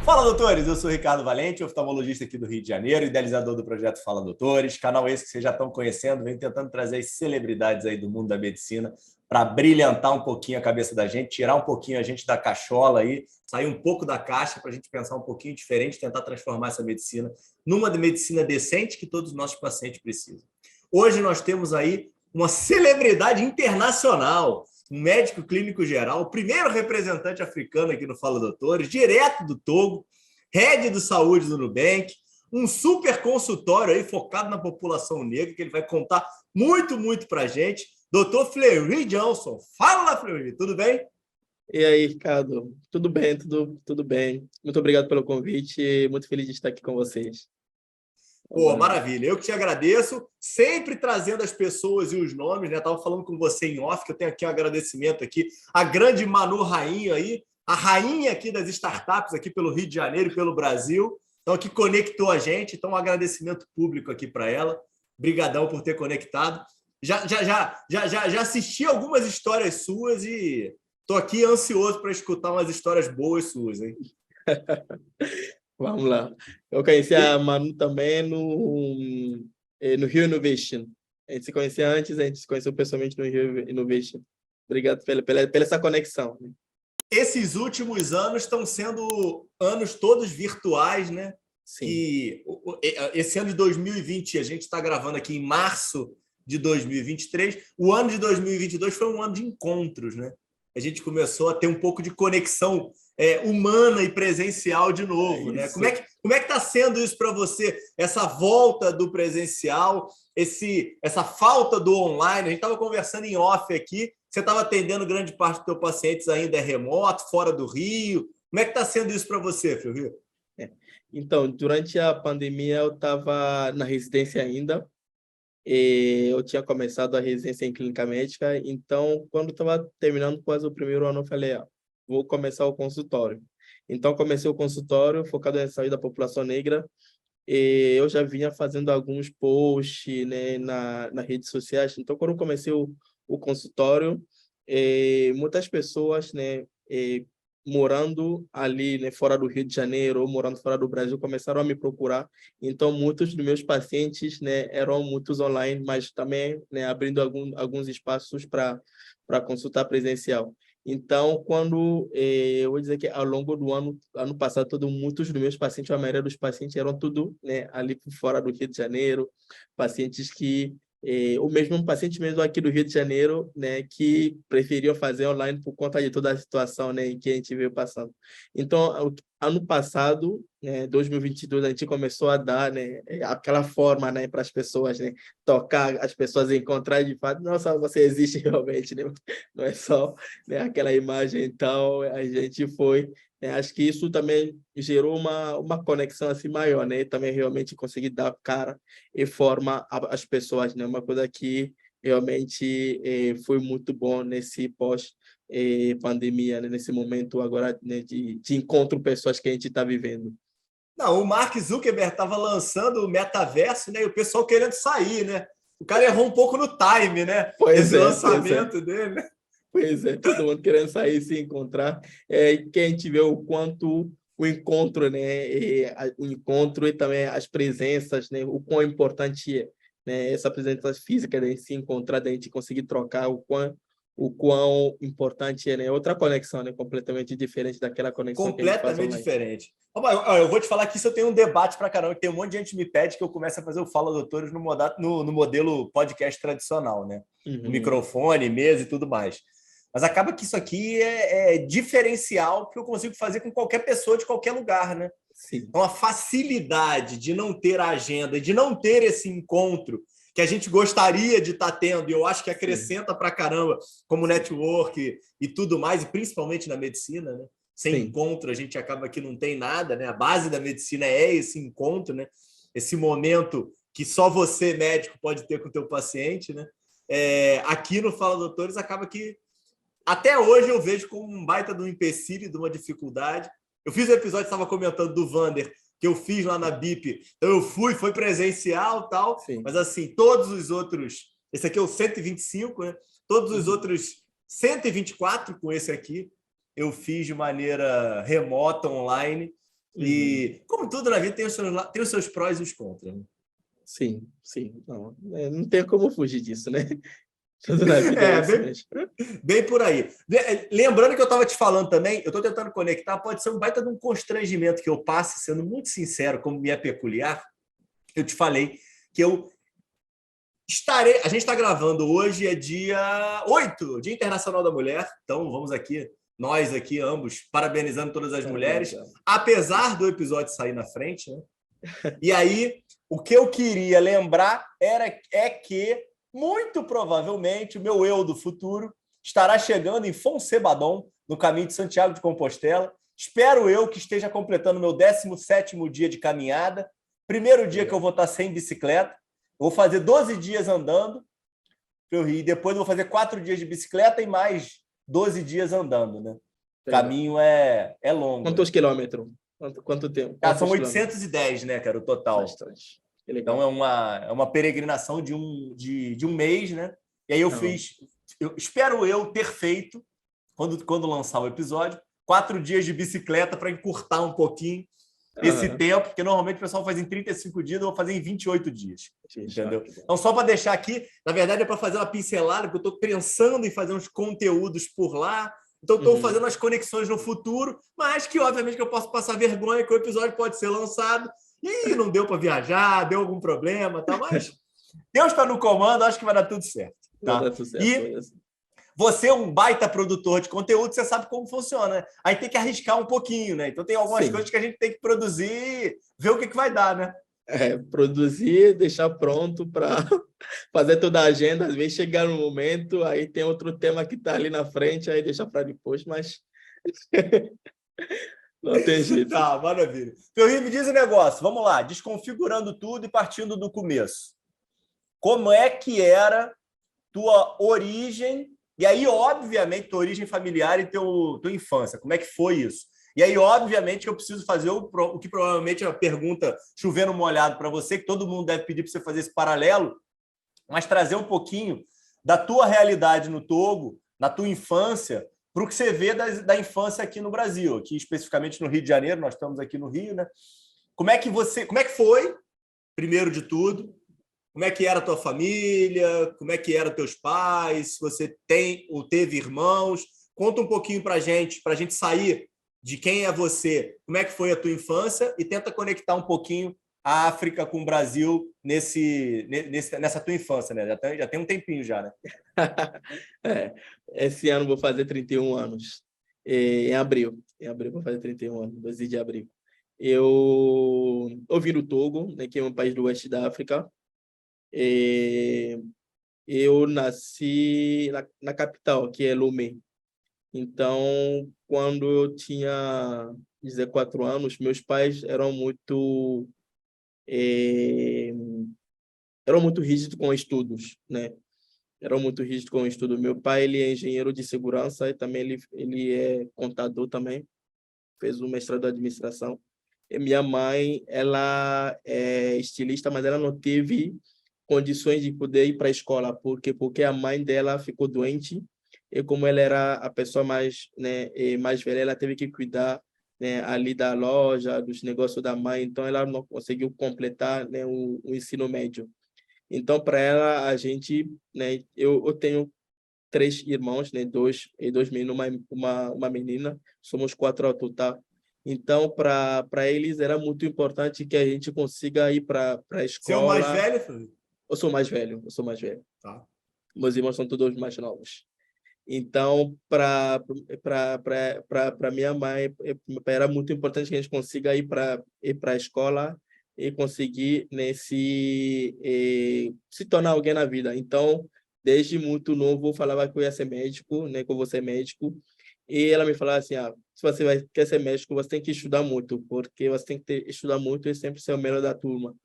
Fala, doutores! Eu sou Ricardo Valente, oftalmologista aqui do Rio de Janeiro, idealizador do projeto Fala Doutores, canal esse que vocês já estão conhecendo, vem tentando trazer as celebridades aí do mundo da medicina para brilhantar um pouquinho a cabeça da gente, tirar um pouquinho a gente da cachola aí, sair um pouco da caixa para a gente pensar um pouquinho diferente, tentar transformar essa medicina numa medicina decente que todos os nossos pacientes precisam. Hoje nós temos aí uma celebridade internacional, um médico clínico geral, o primeiro representante africano aqui no Fala Doutores, direto do Togo, head do saúde do Nubank, um super consultório aí focado na população negra, que ele vai contar muito para a gente. Doutor Fleury Johnson. Fala, Fleury, tudo bem? E aí, Ricardo? Tudo bem, tudo bem. Muito obrigado pelo convite, muito feliz de estar aqui com vocês. Pô, maravilha. Eu que te agradeço, sempre trazendo as pessoas e os nomes, né? Estava falando com você em off, que eu tenho aqui um agradecimento aqui, a grande Manu Rainha aí, a rainha aqui das startups aqui pelo Rio de Janeiro e pelo Brasil, então que conectou a gente, então um agradecimento público aqui para ela. Brigadão por ter conectado. Já assisti algumas histórias suas e estou aqui ansioso para escutar umas histórias boas suas, hein? Vamos lá. Eu conheci a Manu também no Rio Innovation. A gente se conhecia antes, a gente se conheceu pessoalmente no Rio Innovation. Obrigado pela essa conexão. Esses últimos anos estão sendo anos todos virtuais, né? Sim. E esse ano de 2020, a gente está gravando aqui em março de 2023. O ano de 2022 foi um ano de encontros, né? A gente começou a ter um pouco de conexão humana e presencial de novo, né? Como é que está sendo isso para você? Essa volta do presencial, essa falta do online. A gente estava conversando em off aqui. Você estava atendendo grande parte dos seus pacientes ainda remoto, fora do Rio. Como é que está sendo isso para você, Fleury? Então, durante a pandemia, eu estava na residência ainda. Eu tinha começado a residência em clínica médica, então, quando estava terminando quase o primeiro ano, eu falei, vou começar o consultório. Então, comecei o consultório focado na saúde da população negra, e eu já vinha fazendo alguns posts, né, nas redes sociais. Então, quando eu comecei o consultório, muitas pessoas, né, morando ali, né, fora do Rio de Janeiro ou morando fora do Brasil, começaram a me procurar. Então, muitos dos meus pacientes, né, eram muitos online, mas também, né, abrindo alguns espaços para consultar presencial. Então, eu vou dizer que ao longo do ano passado, muitos dos meus pacientes, a maioria dos pacientes eram tudo, né, ali fora do Rio de Janeiro, pacientes que o mesmo paciente mesmo aqui do Rio de Janeiro, né, que preferiam fazer online por conta de toda a situação, né, em que a gente veio passando. Então, ano passado, né, 2022, a gente começou a dar, né, aquela forma, né, para as pessoas, né, tocar, as pessoas encontrar de fato, nossa, você existe realmente, né, não é só, né, aquela imagem. Então, a gente foi. Acho que isso também gerou uma conexão assim maior, né? E também realmente conseguir dar cara e forma às pessoas, né? Uma coisa que realmente foi muito bom nesse pós-pandemia, né? Nesse momento agora, né, de encontro pessoas que a gente está vivendo. Não, o Mark Zuckerberg estava lançando o metaverso, né? E o pessoal querendo sair, né? O cara errou um pouco no time, né? Esse lançamento dele, né? Pois é, todo mundo querendo sair, se encontrar. Que a gente vê o quanto o encontro, né? O encontro e também as presenças, né? O quão importante é, né? Essa presença física, da gente se encontrar, da gente conseguir trocar, o quão importante é, né? Outra conexão, né? Completamente diferente daquela conexão que a gente faz Completamente online. diferente. Eu vou te falar que isso eu tenho um debate para caramba, que tem um monte de gente que me pede que eu comece a fazer o Fala Doutores no modelo podcast tradicional, né? Uhum. Microfone, mesa e tudo mais. Mas acaba que isso aqui é diferencial que eu consigo fazer com qualquer pessoa de qualquer lugar, né? Sim. Então, a facilidade de não ter a agenda, de não ter esse encontro que a gente gostaria de estar tendo, e eu acho que acrescenta para caramba como network e tudo mais, e principalmente na medicina, né? Sem encontro, a gente acaba que não tem nada, né? A base da medicina é esse encontro, né? Esse momento que só você, médico, pode ter com o teu paciente, né? Aqui no Fala Doutores acaba que até hoje eu vejo como um baita de um empecilho, de uma dificuldade. Eu fiz um episódio, estava comentando do Vander, que eu fiz lá na BIP. Então eu foi presencial e tal, mas assim, todos os outros, esse aqui é o 125, né? Todos os outros 124 com esse aqui, eu fiz de maneira remota, online. E, como tudo na vida, tem os seus prós e os contras. Né? Sim, sim. Não tem como fugir disso, né? Tudo na vida é isso mesmo. Bem por aí. Lembrando que eu estava te falando também, eu estou tentando conectar, pode ser um baita de um constrangimento que eu passe, sendo muito sincero, como me é peculiar. Eu te falei que eu estarei. A gente está gravando hoje, é dia 8, Dia Internacional da Mulher. Então, vamos aqui, nós aqui, ambos, parabenizando todas as mulheres, apesar do episódio sair na frente. Né? E aí, o que eu queria lembrar é que, muito provavelmente, o meu eu do futuro estará chegando em Fonsebadon, no caminho de Santiago de Compostela. Espero eu que esteja completando meu 17º dia de caminhada. Primeiro dia que eu vou estar sem bicicleta. Vou fazer 12 dias andando para o Rio. Depois vou fazer 4 dias de bicicleta e mais 12 dias andando. Né? O caminho é longo. Quantos quilômetros? Quanto tempo? São 810, né, cara, o total. Bastante. Então é uma peregrinação de um mês, né? E aí eu fiz, espero eu ter feito, quando lançar o episódio, 4 dias de bicicleta para encurtar um pouquinho esse tempo, porque normalmente o pessoal faz em 35 dias, eu vou fazer em 28 dias. Entendeu? Então, só para deixar aqui, na verdade é para fazer uma pincelada, porque eu estou pensando em fazer uns conteúdos por lá. Então, estou fazendo as conexões no futuro, mas que, obviamente, que eu posso passar vergonha, que o episódio pode ser lançado e não deu para viajar, deu algum problema, tá? Mas Deus está no comando, acho que vai dar tudo certo. Tá? Vai dar tudo certo. E você é um baita produtor de conteúdo, você sabe como funciona. Né? Aí tem que arriscar um pouquinho, né? Então, tem algumas coisas que a gente tem que produzir, ver o que vai dar, né? Produzir, deixar pronto para fazer toda a agenda, às vezes chegar no momento, aí tem outro tema que está ali na frente, aí deixa para depois, mas não tem jeito. Tá, maravilha. Ferri, me diz o negócio, vamos lá, desconfigurando tudo e partindo do começo. Como é que era tua origem, e aí, obviamente, tua origem familiar e tua infância, como é que foi isso? E aí, obviamente, eu preciso fazer o que provavelmente é uma pergunta chovendo molhado para você, que todo mundo deve pedir para você fazer esse paralelo, mas trazer um pouquinho da tua realidade no Togo, na tua infância, para o que você vê da infância aqui no Brasil, aqui especificamente no Rio de Janeiro, nós estamos aqui no Rio, né? Como é que foi, primeiro de tudo? Como é que era a tua família? Como é que eram teus pais? Se você tem ou teve irmãos? Conta um pouquinho para a gente sair de quem é você, como é que foi a tua infância e tenta conectar um pouquinho a África com o Brasil nessa tua infância, né? Já tem um tempinho já, né? Esse ano vou fazer 31 anos. Em abril. Em abril vou fazer 31 anos, 12 de abril. Eu vim do Togo, né, que é um país do oeste da África. Eu nasci na capital, que é Lomé. Então, quando eu tinha 14 anos, meus pais eram muito rígidos com estudos, né? Eram muito rígidos com estudo. Meu pai, ele é engenheiro de segurança e também ele é contador também. Fez um mestrado em administração. E minha mãe, ela é estilista, mas ela não teve condições de poder ir para a escola, porque a mãe dela ficou doente e como ela era a pessoa mais, né, mais velha, ela teve que cuidar, né, ali da loja, dos negócios da mãe, então ela não conseguiu completar, né, o ensino médio. Então, para ela, a gente, né, eu tenho 3 irmãos, né, dois meninos, uma menina, somos 4 ao total. Então, para eles era muito importante que a gente consiga ir para a escola. Você é o mais velho, Fábio? Eu sou mais velho. Tá. Meus irmãos são todos mais novos. Então, para minha mãe, era muito importante que a gente consiga ir para a escola e conseguir, né, se tornar alguém na vida. Então, desde muito novo, eu falava que eu ia ser médico, né, que eu vou ser médico. E ela me falava assim, se você quer ser médico, você tem que estudar muito, porque você tem que estudar muito e sempre ser o melhor da turma.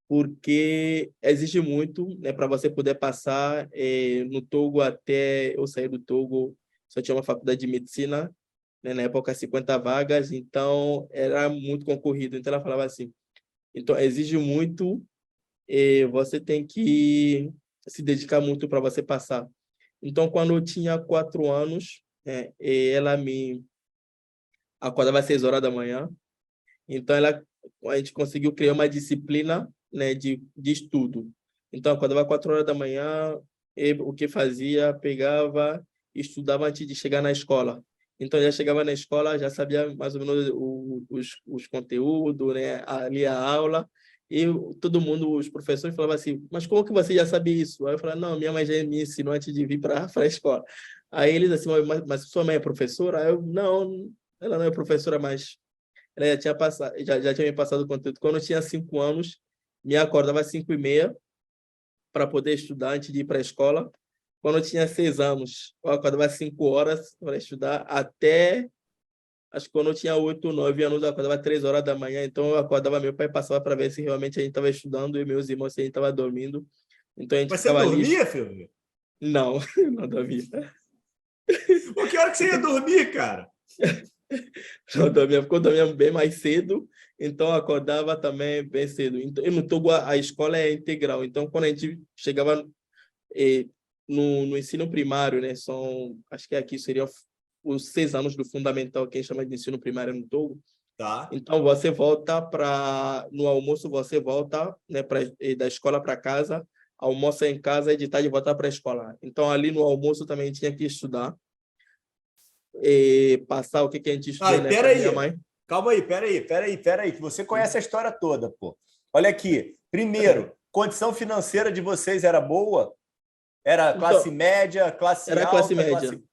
Porque exige muito, né, para você poder passar no Togo. Até eu sair do Togo, só tinha uma faculdade de medicina, né, na época 50 vagas, então era muito concorrido. Então ela falava assim, então exige muito e você tem que se dedicar muito para você passar. Então, quando eu tinha 4 anos, ela me acordava às 6 horas da manhã Então, a gente conseguiu criar uma disciplina, né, de estudo. Então, acordava 4 horas da manhã, e o que fazia? Pegava, estudava antes de chegar na escola. Então, já chegava na escola, já sabia mais ou menos os conteúdos, né, ali a aula, e todo mundo, os professores falavam assim, mas como que você já sabe isso? Aí eu falava, não, minha mãe já me ensinou antes de vir para a escola. Aí eles assim, mas sua mãe é professora? Aí eu, não, ela não é professora, mas ela já tinha passado, já tinha me passado o conteúdo. Quando eu tinha 5 anos, me acordava às 5h30 para poder estudar antes de ir para a escola. Quando eu tinha 6 anos, eu acordava às 5 horas para estudar até, acho que quando eu tinha 8, 9 anos, eu acordava às 3 horas da manhã. Então eu acordava, meu pai passava para ver se realmente a gente estava estudando e meus irmãos se a gente estava dormindo. Então a gente Você ficava ali. dormia, filho? Não, não dormia. Pô, que hora que você ia dormir, cara? Não dormia, porque eu dormia bem mais cedo, então eu acordava também bem cedo. Então, e no Togo a escola é integral, então quando a gente chegava eh, no ensino primário, né, acho que aqui seriam os 6 anos do fundamental, que a gente chama de ensino primário no Togo. Tá. Então você volta no almoço, você volta, né, da escola para casa, almoça em casa e de tarde volta para a escola. Então ali no almoço também tinha que estudar, passar o que a gente estudou, Ai, né, para minha peraí. mãe. Calma aí, peraí, que você conhece a história toda, pô. Olha aqui. Primeiro, condição financeira de vocês era boa? Era classe Então, média, classe era classe alta, média. classe.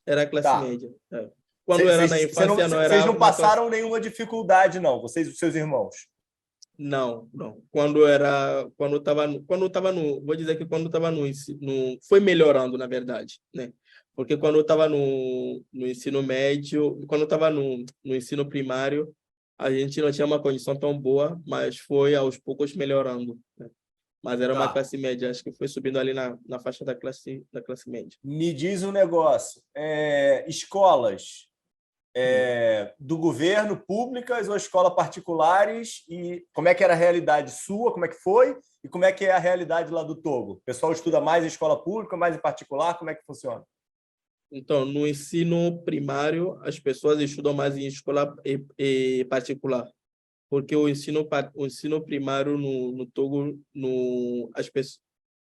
Era classe Tá. média. É. Quando era na infância, não Vocês era não uma classe. passaram nenhuma dificuldade, não, vocês e os seus irmãos. Não, não. Quando eu tava no, vou dizer que quando eu tava foi melhorando, na verdade, né? Porque quando eu estava no ensino médio, quando eu estava no ensino primário, a gente não tinha uma condição tão boa, mas foi aos poucos melhorando, né? Mas era uma Tá. classe média, acho que foi subindo ali na faixa da classe média. Me diz um negócio. Escolas Hum. do governo, públicas ou escolas particulares? E como é que era a realidade sua? Como é que foi? E como é que é a realidade lá do Togo? O pessoal estuda mais em escola pública, mais em particular? Como é que funciona? Então, no ensino primário, as pessoas estudam mais em escola particular, porque o ensino primário no Togo,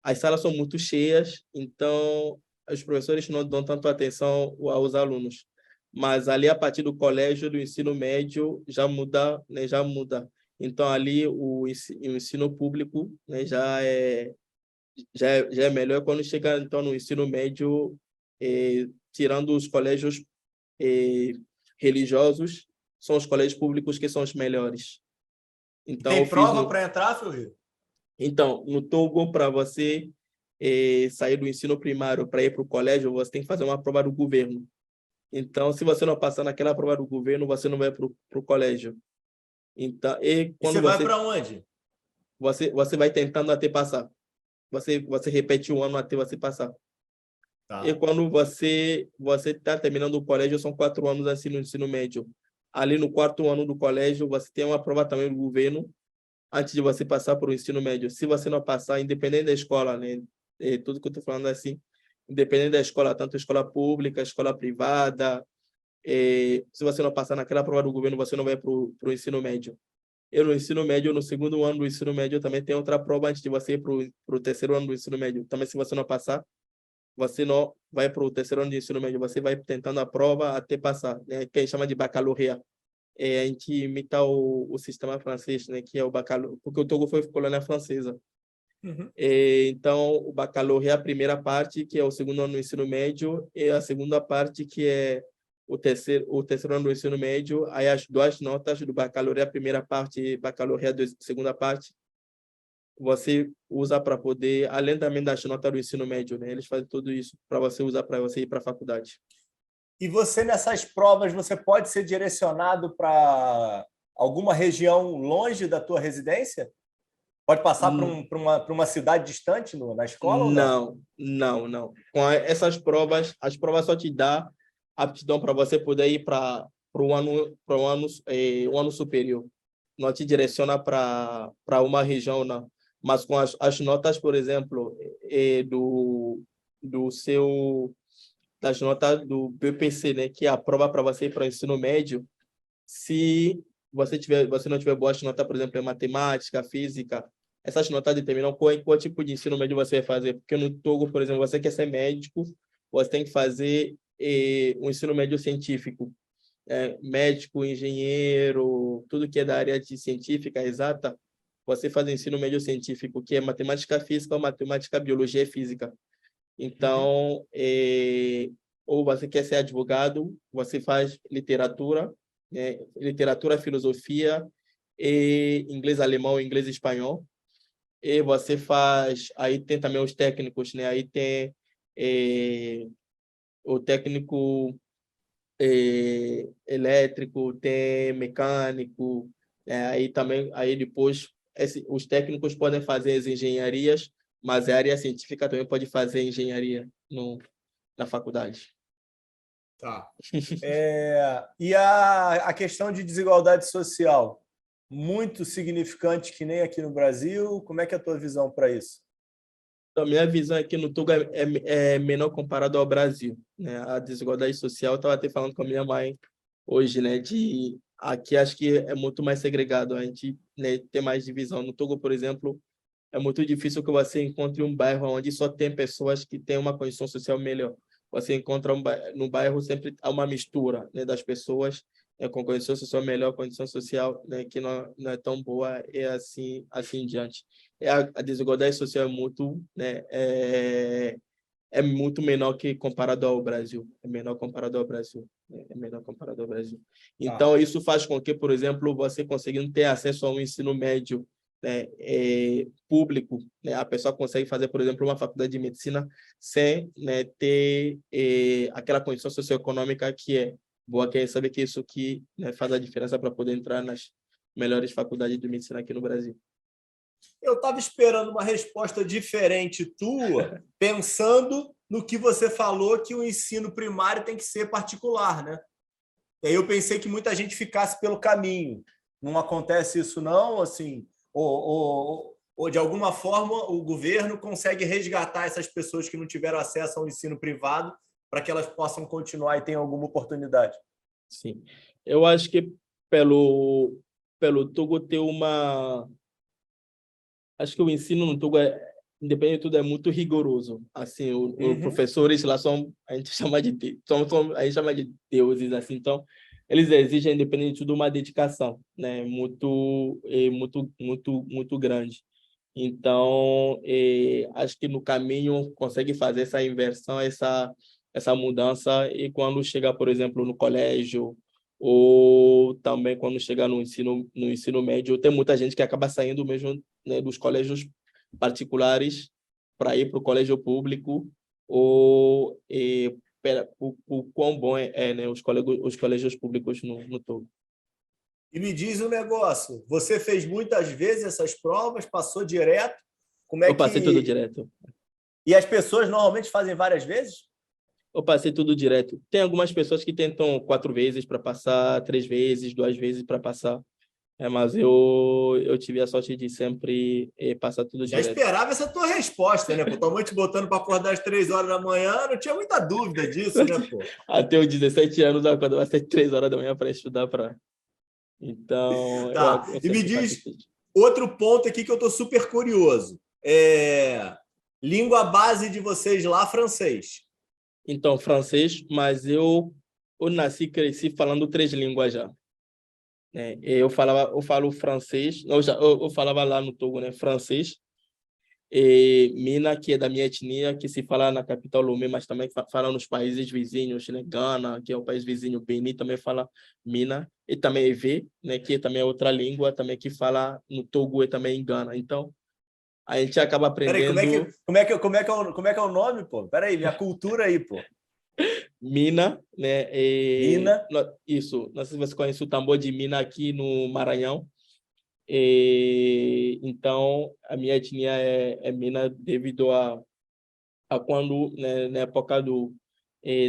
as salas são muito cheias, então os professores não dão tanto atenção aos alunos. Mas ali, a partir do colégio, do ensino médio, já muda, né, já muda. Então, ali, o ensino público, né, já é melhor quando chega, então, no ensino médio, tirando os colégios eh, religiosos, são os colégios públicos que são os melhores. E Então, eu tem fiz prova no. para entrar, Fio? Então, no Togo, para você sair do ensino primário para ir para o colégio, você tem que fazer uma prova do governo. Então, se você não passar naquela prova do governo, você não vai para o colégio. Então, e E você quando vai você, para onde? você, você vai tentando até passar. Você repete um ano até você passar. E Tá. quando você está terminando o colégio, são 4 anos assim no ensino médio. Ali no quarto ano do colégio, você tem uma prova também do governo, antes de você passar para o ensino médio. Se você não passar, independente da escola, né? Tudo que eu estou falando assim, independente da escola, tanto escola pública, escola privada, se você não passar naquela prova do governo, você não vai para o ensino médio. Eu, no ensino médio, no segundo ano do ensino médio, também tem outra prova antes de você ir para o terceiro ano do ensino médio. Também, se você não passar, você não vai para o terceiro ano de ensino médio, você vai tentando a prova até passar, né? Que a gente chama de baccalaureat. A gente imita o sistema francês, né? Que é o baccalaureat, porque o Togo foi colônia francesa. Uhum. Então, o baccalaureat é a primeira parte, que é o segundo ano do ensino médio, e a segunda parte, que é o terceiro ano do ensino médio. Aí as duas notas do baccalaureat, a primeira parte e baccalaureat, a segunda parte, você usa para poder, além também das notas do ensino médio, né? Eles fazem tudo isso para você usar para você ir para a faculdade. E você, nessas provas, você pode ser direcionado para alguma região longe da tua residência? Pode passar para Hum, uma cidade distante na escola ou não? Não, não, não. Com essas provas, as provas só te dá aptidão para você poder ir para um ano superior. Não te direciona para uma região, não. Mas com as notas, por exemplo, do seu das notas do BPC, né, que é a prova para você ir para o ensino médio, se você não tiver boas notas, por exemplo, em matemática, física, essas notas determinam qual tipo de ensino médio você vai fazer. Porque no Togo, por exemplo, você quer ser médico, você tem que fazer um ensino médio científico. Médico, engenheiro, tudo que é da área de científica, exata, você faz ensino médio científico, que é matemática física, ou matemática, biologia e física. Então, ou você quer ser advogado, você faz literatura, né? Literatura, filosofia, e inglês, alemão, inglês, espanhol. E você faz, aí tem também os técnicos, né? Aí tem o técnico elétrico, tem mecânico, aí também, aí depois os técnicos podem fazer as engenharias, mas a área científica também pode fazer engenharia na faculdade. Tá. E a questão de desigualdade social, muito significante que nem aqui no Brasil, como é que é a tua visão para isso? Então, minha visão aqui no Togo é menor comparado ao Brasil, né? A desigualdade social, eu estava até falando com a minha mãe hoje, né? Aqui acho que é muito mais segregado, a gente, né, tem mais divisão. No Togo, por exemplo, é muito difícil que você encontre um bairro onde só tem pessoas que têm uma condição social melhor. Você encontra no bairro sempre há uma mistura, né, das pessoas com condição social melhor, condição social, né, que não é tão boa, e assim em diante. A desigualdade social é muito, né, é muito menor que comparado ao Brasil. É menor comparado ao Brasil. É menor comparado ao Brasil. Tá. Então, isso faz com que, por exemplo, você conseguindo ter acesso a um ensino médio, né, público, né, a pessoa consegue fazer, por exemplo, uma faculdade de medicina sem, né, ter aquela condição socioeconômica que é boa, que é saber que isso que, né, faz a diferença para poder entrar nas melhores faculdades de medicina aqui no Brasil. Eu estava esperando uma resposta diferente tua, pensando no que você falou, que o ensino primário tem que ser particular, né? E aí eu pensei que muita gente ficasse pelo caminho. Não acontece isso, não? Assim, ou de alguma forma o governo consegue resgatar essas pessoas que não tiveram acesso ao ensino privado para que elas possam continuar e tenham alguma oportunidade? Sim. Eu acho que pelo Togo ter uma... Acho que o ensino no Togo, independente de tudo, é muito rigoroso. Assim, os professores lá são, a gente chama a gente chama de deuses, assim. Então, eles exigem, independente de tudo, uma dedicação, né? Muito grande. Então, acho que no caminho consegue fazer essa inversão, essa mudança, e quando chega, por exemplo, no colégio, ou também quando chega no ensino médio, tem muita gente que acaba saindo mesmo, né, dos colégios particulares para ir para o colégio público, ou o quão bom né, os colégios públicos no Togo. E me diz um negócio, você fez muitas vezes essas provas, passou direto, como é Eu passei tudo que... direto. E as pessoas normalmente fazem várias vezes? Eu passei tudo direto. Tem algumas pessoas que tentam 4 vezes para passar, 3 vezes, 2 vezes para passar. Mas eu tive a sorte de sempre passar tudo Já direto. esperava essa tua resposta, né? Pô, tua mãe te botando para acordar às 3 horas da manhã, não tinha muita dúvida disso, né, pô? Até os 17 anos, eu acordava às 3 horas da manhã para estudar. Então, Tá. eu E me sempre passei diz tudo. outro ponto aqui que eu tô super curioso. Língua base de vocês lá, francês. Então, francês, mas eu nasci e cresci falando 3 línguas já. Eu falo francês, eu falava lá no Togo, né, francês, Mina, que é da minha etnia, que se fala na capital Lomé, mas também fala nos países vizinhos, né? Gana, que é o país vizinho, Beni também fala Mina, e também Ewe, né? Que também é outra língua, também que fala no Togo e também em Gana. Então, a gente acaba Peraí, aprendendo como é que é o nome, pô? Peraí, minha cultura aí, pô. Mina, né? Mina. Isso, não sei se você conhece o tambor de Mina aqui no Maranhão. Então, a minha etnia é Mina devido a quando, né, na época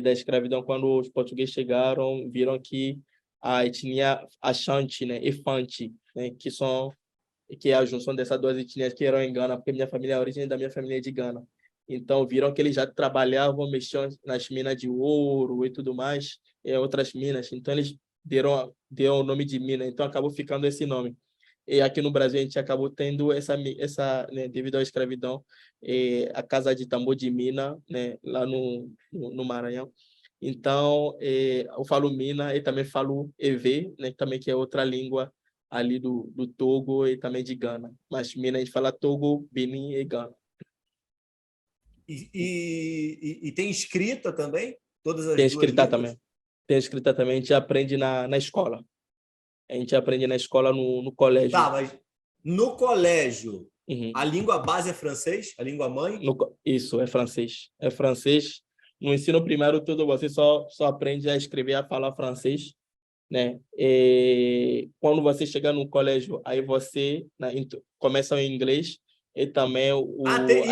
da escravidão, quando os portugueses chegaram, viram que a etnia Ashanti, né, e Fanti, né, que é a junção dessas duas etnias que eram em Gana, porque a origem da minha família é de Gana. Então, viram que eles já trabalhavam, mexiam nas minas de ouro e tudo mais, outras minas. Então, eles deram o nome de mina, então acabou ficando esse nome. E aqui no Brasil a gente acabou tendo né, devido à escravidão, a Casa de Tambor de Mina, né, lá no Maranhão. Então, eu falo mina e também falo Ewe, né, também que é outra língua ali do Togo e também de Gana. Mas mina a gente fala Togo, Benin e Gana. E tem escrita também? Todas as Tem duas escrita línguas? também. Tem escrita também, a gente aprende na escola. A gente aprende na escola, no colégio. Tá, mas no colégio, Uhum. a língua base é francês? A língua mãe? Isso, é francês. É francês. No ensino primário, tudo você só aprende a escrever, a falar francês, né? E quando você chegar no colégio, aí você, né, começa o inglês e também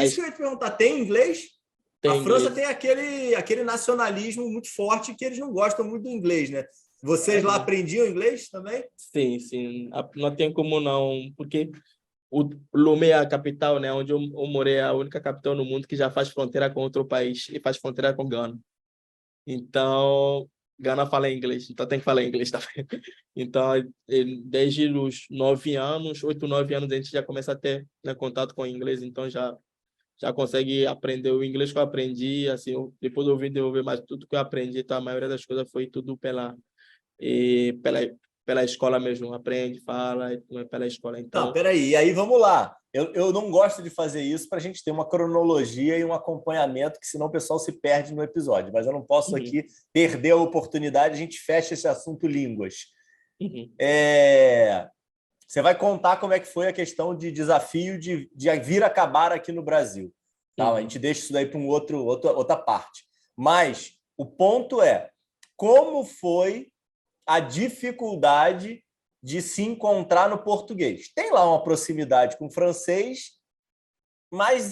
Isso que eu ia te perguntar. Tem inglês? A tem França inglês. tem aquele nacionalismo muito forte que eles não gostam muito do inglês, né? Vocês lá É, aprendiam inglês também? sim, sim. Não tem como não, porque o Lomé é a capital, né? Onde eu morei, é a única capital no mundo que já faz fronteira com outro país e faz fronteira com Gana. Então, Gana fala inglês, então tem que falar inglês também. Então, desde os 9 anos, 8, 9 anos, a gente já começa a ter, né, contato com o inglês, então já consegue aprender o inglês que eu aprendi, assim, depois eu vim desenvolver mais tudo que eu aprendi, então a maioria das coisas foi tudo pela escola mesmo, aprende, fala, pela escola. Tá, Então, peraí. E aí, vamos lá. Eu não gosto de fazer isso para a gente ter uma cronologia e um acompanhamento, que senão o pessoal se perde no episódio. Mas eu não posso uhum, aqui perder a oportunidade, a gente fecha esse assunto línguas. uhum, Você vai contar como é que foi a questão de desafio de vir acabar aqui no Brasil. Tá? A uhum. gente deixa isso daí para outra parte. Mas o ponto é, como foi a dificuldade de se encontrar no português? Tem lá uma proximidade com o francês, mas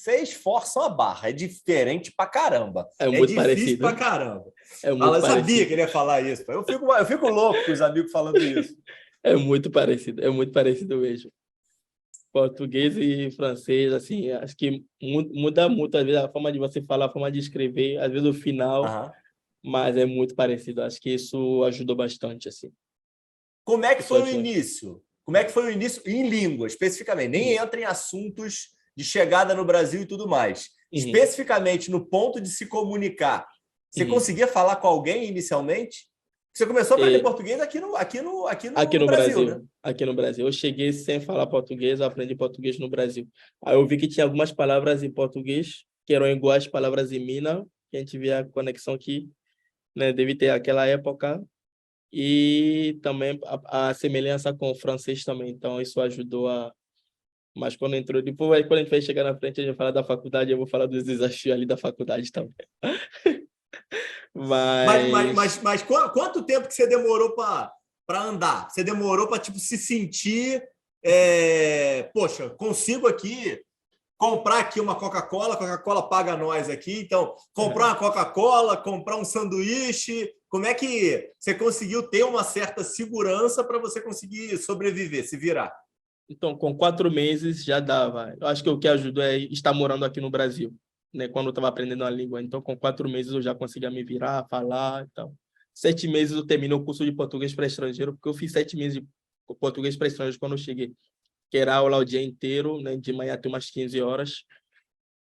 vocês forçam a barra. É diferente pra caramba. É É muito difícil parecido, pra caramba. é Fala, muito eu sabia que parecido. ele ia falar isso. Eu fico louco com os amigos falando isso. É muito parecido mesmo. Português e francês, assim, acho que muda muito, às vezes, a forma de você falar, a forma de escrever, às vezes o final, Aham. mas é muito parecido. Acho que isso ajudou bastante, assim. Como é que Isso foi o ajudou. início? Como é que foi o início em língua, especificamente? Nem Uhum, entra em assuntos de chegada no Brasil e tudo mais. uhum, Especificamente no ponto de se comunicar. Você uhum. conseguia falar com alguém inicialmente? Você começou a aprender E português aqui no Brasil, né? aqui no Brasil, eu cheguei sem falar português, eu aprendi português no Brasil. Aí eu vi que tinha algumas palavras em português que eram iguais às palavras em Minas, que a gente via a conexão que, né, deve ter aquela época. E também a semelhança com o francês também, então isso ajudou a... Mas quando entrou, depois quando a gente vai chegar na frente, a gente vai falar da faculdade, eu vou falar dos desafios ali da faculdade também. Mas, Mas quanto tempo que você demorou para andar? Você demorou para tipo, se sentir, poxa, consigo aqui comprar aqui uma Coca-Cola, a Coca-Cola paga nós aqui, então comprar uma Coca-Cola, comprar um sanduíche, como é que você conseguiu ter uma certa segurança para você conseguir sobreviver, se virar? então, com 4 meses já dava. Eu acho que o que ajudou é estar morando aqui no Brasil, né? Quando eu estava aprendendo a língua. Então, com 4 meses eu já conseguia me virar, falar, então. 7 meses eu terminei o curso de português para estrangeiro, porque eu fiz 7 meses de português para estrangeiro quando eu cheguei, que era aula o dia inteiro, né? De manhã até umas 15 horas.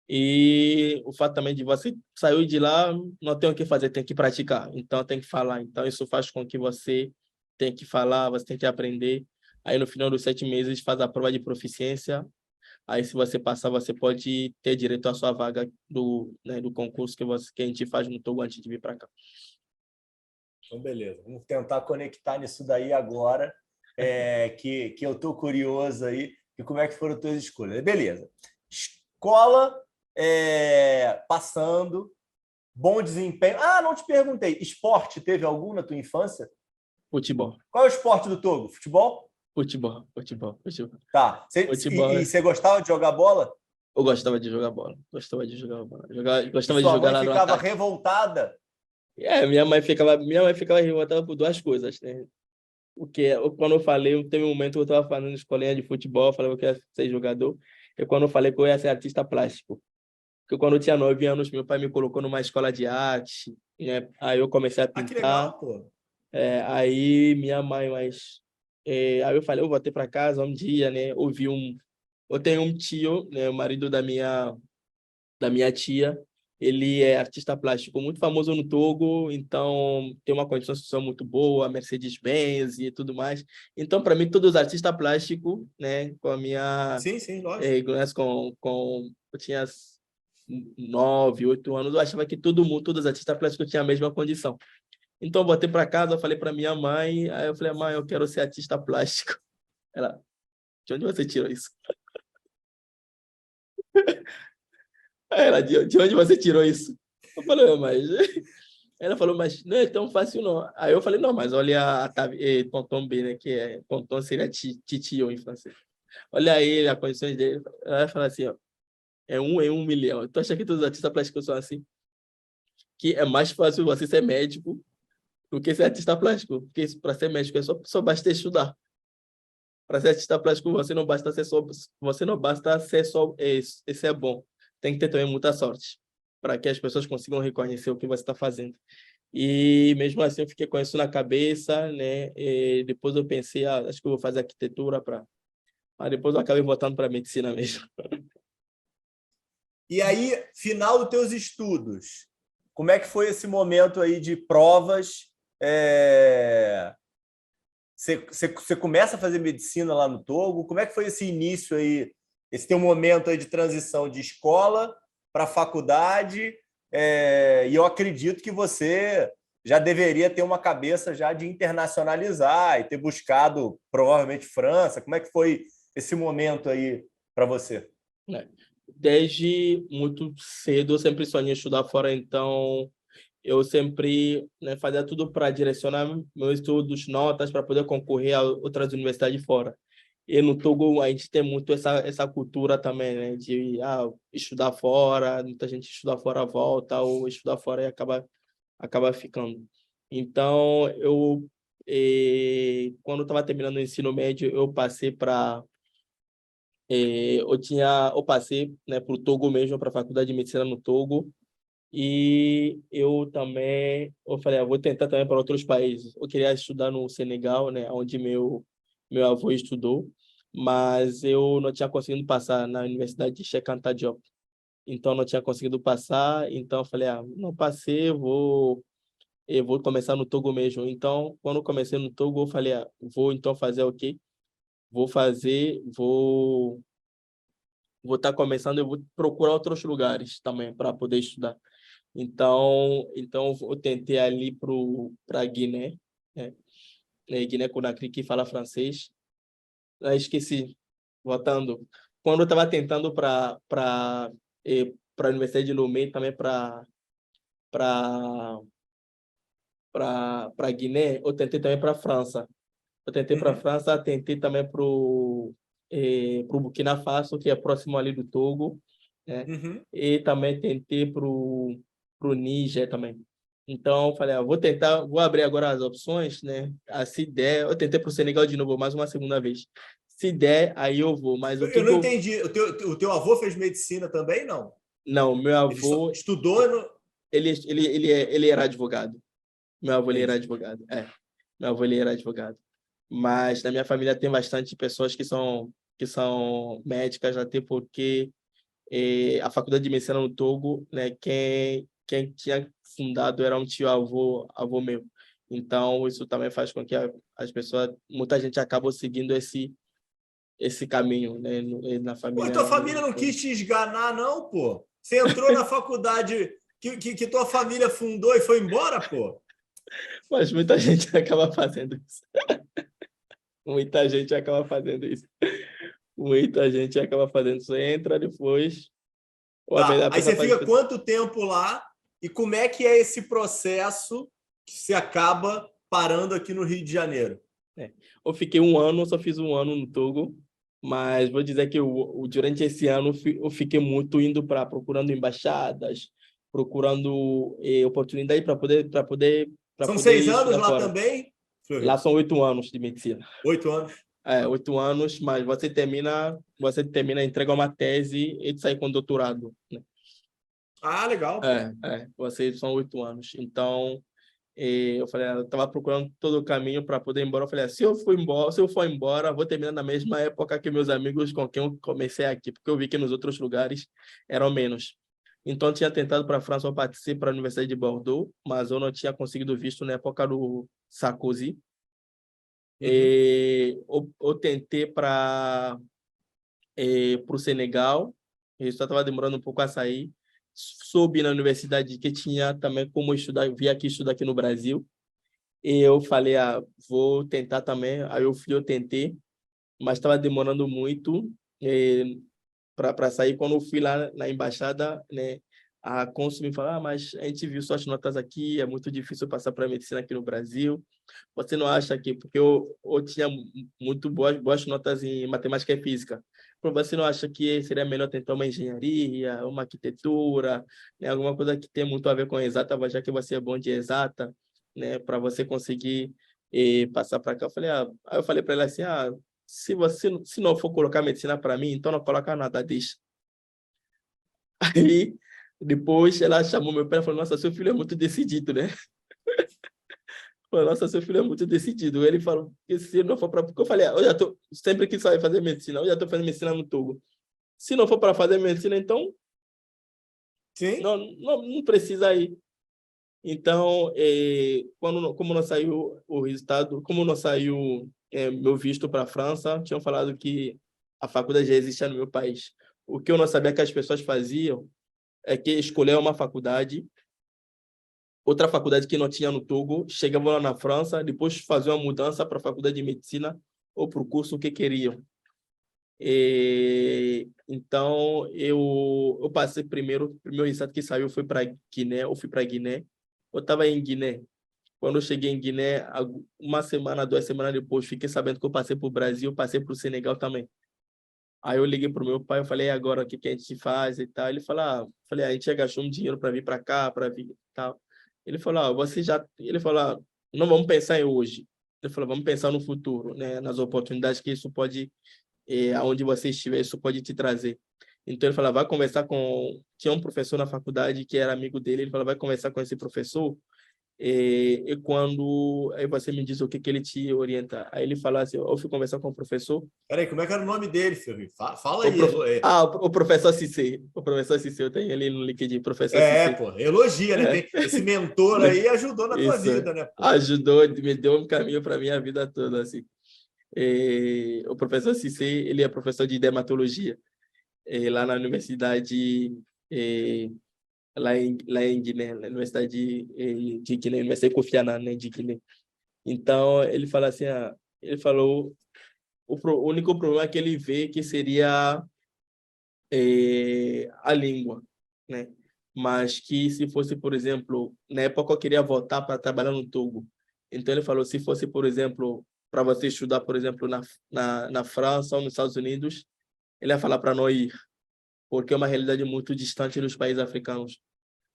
E o fato também de você sair de lá, não tem o que fazer, tem que praticar. Então, tem que falar. Então, isso faz com que você tem que falar, você tem que aprender. Aí, no final dos 7 meses, faz a prova de proficiência. Aí, se você passar, você pode ter direito à sua vaga do concurso que a gente faz no Togo antes de vir para cá. Então, beleza. Vamos tentar conectar nisso daí agora, que eu estou curioso aí, e como é que foram as tuas escolhas. Beleza. Escola, passando, bom desempenho. Ah, não te perguntei. Esporte teve algum na tua infância? Futebol, Qual é o esporte do Togo? Futebol? futebol, futebol, futebol. Tá. Futebol, Você gostava de jogar bola? eu gostava de jogar bola. Gostava de jogar bola. E Gostava de sua jogar mãe lá no ficava ataque. revoltada? Minha mãe ficava revoltada por duas coisas, né? Quando eu falei, teve um momento que eu estava fazendo escolinha de futebol, eu falei que eu ia ser jogador. E quando eu falei que eu ia ser artista plástico. Porque quando eu tinha 9 anos, meu pai me colocou numa escola de arte, né? Aí eu comecei a Ah, que pintar. legal, pô. Aí minha mãe, aí eu falei, eu voltei para casa um dia, né? Eu tenho um tio, né? O marido da minha tia, ele é artista plástico muito famoso no Togo, então tem uma condição social muito boa, Mercedes-Benz e tudo mais. Então, para mim, todos os artistas plásticos, né? Com a minha Sim, sim, lógico. eu tinha 9, 8 anos, eu achava que todo mundo, todos os artistas plásticos tinham a mesma condição. Então, eu voltei para casa, eu falei para minha mãe, aí eu falei, mãe, eu quero ser artista plástico. Ela, de onde você tirou isso? Aí ela, de onde você tirou isso? Eu falei, mas... Ela falou, mas não é tão fácil não. Aí eu falei, não, mas olha Tonton B, né, que é, Tonton seria titio em francês. Olha aí as condições dele. Ela fala assim, ó, é 1 em 1 milhão. Tu acha que todos os artistas plásticos são assim? Que é mais fácil você ser médico do que ser artista plástico. Porque para ser médico só basta estudar. Para ser artista plástico, você não basta ser só ser bom. Tem que ter também muita sorte para que as pessoas consigam reconhecer o que você está fazendo. E mesmo assim eu fiquei com isso na cabeça, né? E depois eu pensei, acho que eu vou fazer arquitetura mas depois eu acabei voltando para medicina mesmo. E aí, final dos teus estudos, como é que foi esse momento aí de provas? Você começa a fazer medicina lá no Togo? Como é que foi esse início aí, esse teu momento aí de transição de escola para faculdade? E eu acredito que você já deveria ter uma cabeça já de internacionalizar e ter buscado provavelmente França. Como é que foi esse momento aí para você? Né? Desde muito cedo eu sempre sonhei em estudar fora, então eu sempre, né, fazia tudo para direcionar meus estudos, notas, para poder concorrer a outras universidades fora. E no Togo a gente tem muito essa cultura também, né, de estudar fora, muita gente estuda fora volta, ou estudar fora e acaba ficando. Então, quando eu estava terminando o ensino médio, eu passei para eu passei, né, para o Togo mesmo, para a Faculdade de Medicina no Togo, e eu falei, vou tentar também para outros países. Eu queria estudar no Senegal, né, onde meu avô estudou, mas eu não tinha conseguido passar na Universidade de Cheikh Anta Diop. Então, não tinha conseguido passar, então eu falei, não passei, eu vou começar no Togo mesmo. Então, quando eu comecei no Togo, eu falei, vou então fazer o quê? Vou estar começando, eu vou procurar outros lugares também para poder estudar. Então eu tentei ali para Guiné, né? Guiné-Conakry, que fala francês. Esqueci, voltando. Quando eu estava tentando para a Universidade de Lomé, também para Guiné, eu tentei também para a França. Eu tentei para a Uhum, França, tentei também para o Burkina Faso, que é próximo ali do Togo, né? uhum. E também tentei para o Níger também. Então, eu falei, vou tentar, vou abrir agora as opções, né? Se der, eu tentei para o Senegal de novo, mais uma segunda vez. Se der, aí eu vou. Mas o que Eu que não eu... entendi. O teu avô fez medicina também, não? Não, meu Ele avô, estudou no... ele era advogado. Meu avô, ele era Entendi. advogado. Meu avô, ele era advogado. Mas na minha família tem bastante pessoas que são médicas, até porque a faculdade de medicina no Togo, né, quem tinha fundado era um tio-avô meu. Então, isso também faz com que as pessoas, muita gente acabou seguindo esse caminho, né, na Pô, família. tua família não quis te esganar, não, pô? Você entrou na faculdade que tua família fundou e foi embora, pô? Mas muita gente acaba fazendo isso. Muita gente acaba fazendo isso. Muita gente acaba fazendo isso. Entra depois, ou Tá. a Aí pessoa você faz. fica quanto tempo lá e como é que é esse processo que você acaba parando aqui no Rio de Janeiro? Eu fiquei um ano, só fiz um ano no Togo, mas vou dizer que durante esse ano eu fiquei muito indo procurando embaixadas, procurando oportunidade para São poder 6 anos estudar lá fora. também, Lá Fleury? são 8 anos de medicina. 8 anos. 8 anos, mas você termina, entrega uma tese e sai com doutorado, né? Ah, legal, pô. São 8 anos. Então, Eu falei, eu estava procurando todo o caminho para poder ir embora. Eu falei, se eu for embora, vou terminar na mesma época que meus amigos com quem eu comecei aqui, porque eu vi que nos outros lugares eram menos. Então, eu tinha tentado para a França, eu participei para a Universidade de Bordeaux, mas eu não tinha conseguido visto na época do Sarkozy. Uhum. Eu tentei para o Senegal, o resultado estava demorando um pouco a sair. Soube na universidade que tinha também como estudar, vim aqui estudar aqui no Brasil. E eu falei, vou tentar também. Aí eu tentei, mas estava demorando muito para sair. Quando eu fui lá na embaixada, né, a cônsul me falou, mas a gente viu suas notas aqui, é muito difícil passar para medicina aqui no Brasil. Você não acha que, porque eu tinha muito boas notas em matemática e física, você não acha que seria melhor tentar uma engenharia, uma arquitetura, né, alguma coisa que tem muito a ver com exata, já que você é bom de exata, né, para você conseguir passar para cá? Aí eu falei para ela assim, se não for colocar medicina para mim, então não coloca nada, deixa. Aí depois ela chamou meu pai e falou, nossa, seu filho é muito decidido, né? Falei, nossa, seu filho é muito decidido. Ele falou que se não for para... Porque eu falei, eu já tô... Sempre que sair fazer medicina, eu já estou fazendo medicina no Togo. Se não for para fazer medicina, então Sim. não precisa ir. Então, como não saiu o resultado, como não saiu meu visto para a França, tinham falado que a faculdade já existia no meu país. O que eu não sabia que as pessoas faziam é que escolher uma faculdade, outra faculdade que não tinha no Togo, chegavam lá na França, depois faziam uma mudança para a faculdade de medicina ou para o curso que queriam. Então, eu passei primeiro, o primeiro resultado que saiu foi para Guiné, eu fui para Guiné. Eu estava em Guiné. Quando eu cheguei em Guiné, uma semana, 2 semanas depois, fiquei sabendo que eu passei para o Brasil, passei para o Senegal também. Aí eu liguei pro meu pai, eu falei, agora o que que a gente faz e tal. Ele falou, a gente já gastou um dinheiro para vir para cá, para vir e tal. Ele falou, ele falou, não vamos pensar em hoje. Ele falou, vamos pensar no futuro, né, nas oportunidades que isso pode, aonde você estiver, isso pode te trazer. Então ele falou, vai conversar com, tinha um professor na faculdade que era amigo dele, ele falou, vai conversar com esse professor e quando aí você me diz o que que ele te orienta. Aí ele falou assim, eu fui conversar com o professor. Peraí, como é que era o nome dele, Ferri? Fala aí. O professor Cissé. O professor Cissé, eu tenho ele no LinkedIn, professor Cissé. Pô, elogia, né? Tem esse mentor aí ajudou na tua Isso, vida, né, pô? ajudou, me deu um caminho para minha vida toda, assim. O professor Cissé, ele é professor de dermatologia lá na universidade, lá em Guiné, na universidade de Guiné, Universidade Kofi Annan, né, de Guiné. Então, ele fala assim, ele falou, o único problema que ele vê que seria a língua, né? Mas que se fosse, por exemplo, na época eu queria voltar para trabalhar no Togo. Então ele falou, se fosse, por exemplo, para você estudar, por exemplo, na França ou nos Estados Unidos, ele ia falar para não ir, porque é uma realidade muito distante dos países africanos.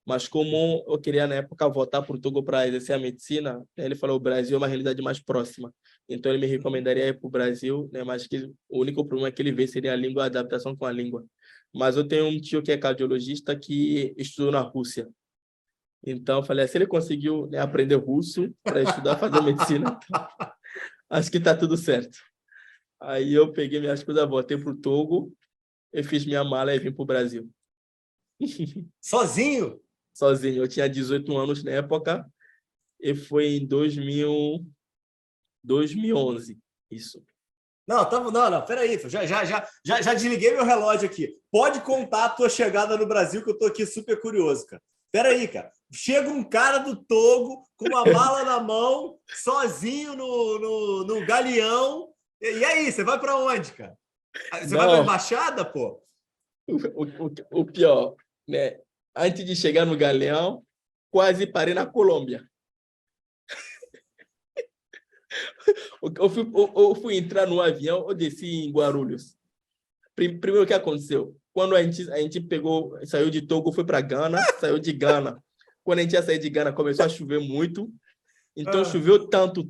Mas como eu queria, na época, voltar para o Togo para exercer a medicina, ele falou, o Brasil é uma realidade mais próxima. Então, ele me recomendaria ir para o Brasil, né? Mas que o único problema que ele vê seria a língua, a adaptação com a língua. Mas eu tenho um tio que é cardiologista que estudou na Rússia. Então, eu falei, se ele conseguiu, né, aprender russo para estudar, fazer medicina, acho que está tudo certo. Aí eu peguei minhas coisas, voltei para o Togo, eu fiz minha mala e vim para o Brasil. Sozinho? Sozinho. Eu tinha 18 anos na época e foi em 2011. Isso. Não, peraí. Já desliguei meu relógio aqui. Pode contar a tua chegada no Brasil, que eu tô aqui super curioso, cara. Peraí, cara. Chega um cara do Togo com uma mala na mão, sozinho no galeão. E aí, você vai para onde, cara? Você vai para a embaixada, pô? O pior, né? Antes de chegar no Galeão, quase parei na Colômbia. Eu fui entrar no avião, eu desci em Guarulhos. Primeiro, o que aconteceu? Quando a gente pegou, saiu de Togo, foi para Gana, saiu de Gana. Quando a gente ia sair de Gana, começou a chover muito. Então, choveu tanto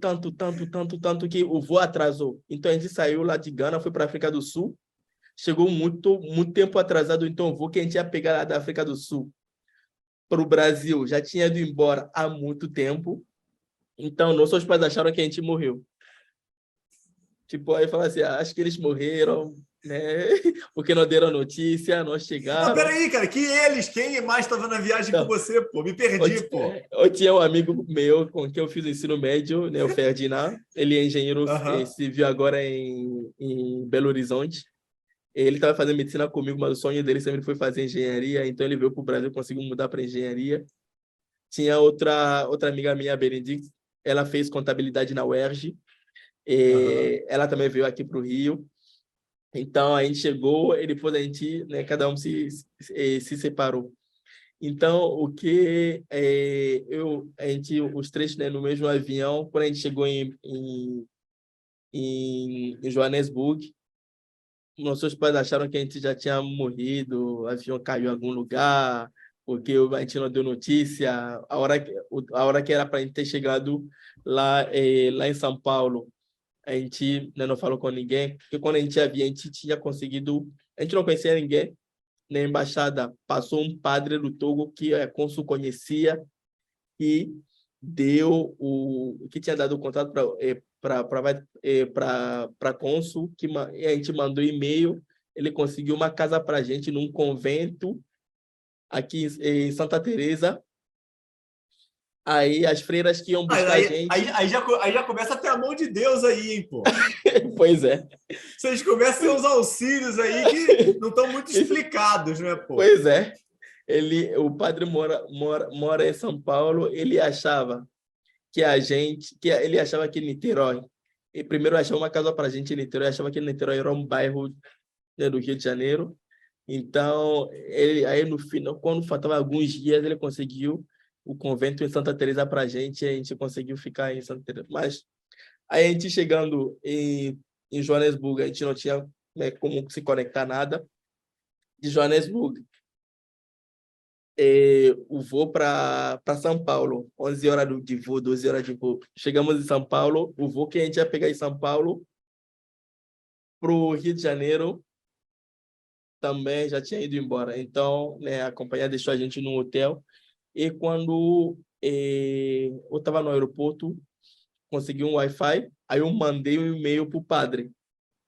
que o voo atrasou. Então, a gente saiu lá de Gana, foi para a África do Sul. Chegou muito tempo atrasado, então o voo que a gente ia pegar lá da África do Sul para o Brasil já tinha ido embora há muito tempo. Então, nossos pais acharam que a gente morreu. Tipo, aí falaram assim, acho que eles morreram, né? Porque não deram notícia, não Não, chegaram. peraí, cara, que eles? Quem mais estava na viagem com Então, você, pô? Me perdi, pô. eu tinha um amigo meu com quem eu fiz o ensino médio, né, o Ferdinand. Ele é engenheiro Aham. civil agora em Belo Horizonte. Ele estava fazendo medicina comigo, mas o sonho dele sempre foi fazer engenharia. Então ele veio para o Brasil, conseguiu mudar para engenharia. Tinha outra amiga minha, a Benedict. Ela fez contabilidade na UERJ. Aham. Ela também veio aqui para o Rio. Então a gente chegou e depois a gente, né, cada um se separou. Então, a gente, os três, né, no mesmo avião, quando a gente chegou em Joanesburgo, nossos pais acharam que a gente já tinha morrido, o avião caiu em algum lugar, porque a gente não deu notícia. A hora que era para a gente ter chegado lá em São Paulo, a gente, né, não falou com ninguém, porque quando a gente havia, a gente tinha conseguido, a gente não conhecia ninguém na embaixada. Passou um padre do Togo que a cônsul conhecia e deu que tinha dado o contato para cônsul, e a gente mandou e-mail, ele conseguiu uma casa para a gente num convento aqui em Santa Teresa. Aí as freiras que iam Aí, buscar a aí, aí, gente, aí já começa a ter a mão de Deus aí, hein, pô. pois é, Vocês começam a ter uns auxílios aí que não estão muito explicados, né, pô? pois é. O padre mora em São Paulo, ele achava que Niterói, e primeiro achou uma casa para a gente em Niterói, achava que Niterói era um bairro, né, do Rio de Janeiro. Então, aí no final, quando faltavam alguns dias, ele conseguiu o convento em Santa Teresa para a gente conseguiu ficar em Santa Teresa. Mas aí a gente chegando em Joanesburgo, a gente não tinha, né, como se conectar nada. De Joanesburgo, o voo para São Paulo, 11 horas de voo, 12 horas de voo. Chegamos em São Paulo, o voo que a gente ia pegar em São Paulo para o Rio de Janeiro também já tinha ido embora. Então, né, a companhia deixou a gente no hotel. E quando eu estava no aeroporto, consegui um Wi-Fi, aí eu mandei um e-mail para o padre.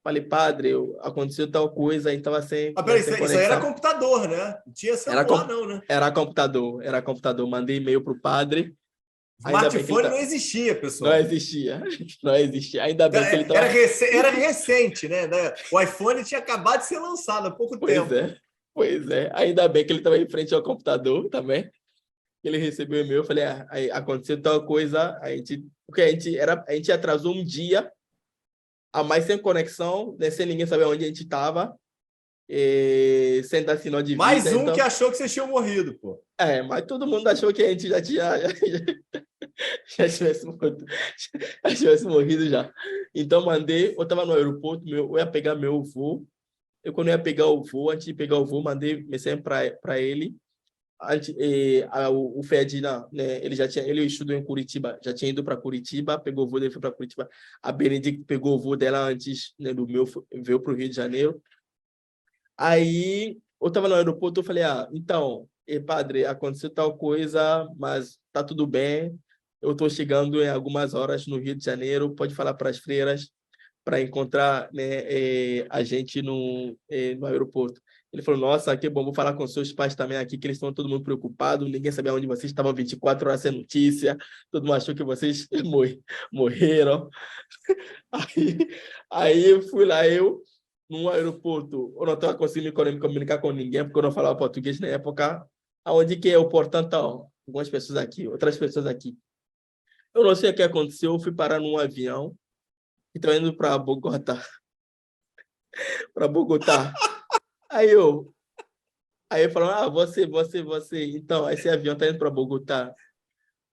Falei, padre, aconteceu tal coisa, aí estava sem, Ah, né, peraí, sem isso aí era conexão. computador, né? Não tinha Era, celular, com- não, né? era computador. Mandei e-mail para o padre, ainda bem que ele Smartphone não existia, não pessoal. existia. Não existia. Ainda bem que ele Era, estava. era recente, né? O iPhone tinha acabado de ser lançado há pouco Pois tempo. é, pois é. Ainda bem que ele estava em frente ao computador também. Ele recebeu o e-mail, eu falei, aí aconteceu tal coisa, porque a gente atrasou um dia a mais sem conexão, né, sem ninguém saber onde a gente estava, sem dar sinal de vida, Mais um que então, achou que vocês tinham morrido, pô. mas todo mundo achou que a gente já tinha, já tivesse morrido, já tivesse morrido já. Então, eu estava no aeroporto, eu ia pegar meu voo, quando eu ia pegar o voo, antes de pegar o voo, mandei mensagem para ele, o Ferdinand, né, ele estudou em Curitiba, já tinha ido para Curitiba, pegou o voo dele, foi para Curitiba. A Benedict pegou o voo dela antes, né, do meu, veio para o Rio de Janeiro. Aí eu estava no aeroporto, eu falei, então, padre, aconteceu tal coisa, mas tá tudo bem. Eu estou chegando em algumas horas no Rio de Janeiro, pode falar para as freiras para encontrar, né, a gente no aeroporto. Ele falou, nossa, que bom, vou falar com seus pais também aqui, que eles estão todo mundo preocupado, ninguém sabia onde vocês estavam 24 horas sem notícia, todo mundo achou que vocês morreram. Aí, aí eu fui lá, no aeroporto, eu não estava conseguindo me comunicar com ninguém, porque eu não falava português na época, aonde que é o portão, então, algumas pessoas aqui, outras pessoas aqui. Eu não sei o que aconteceu, eu fui parar num avião, e estava indo para Bogotá, para Bogotá. Aí eu, aí falaram, você. Então, esse avião tá indo para Bogotá,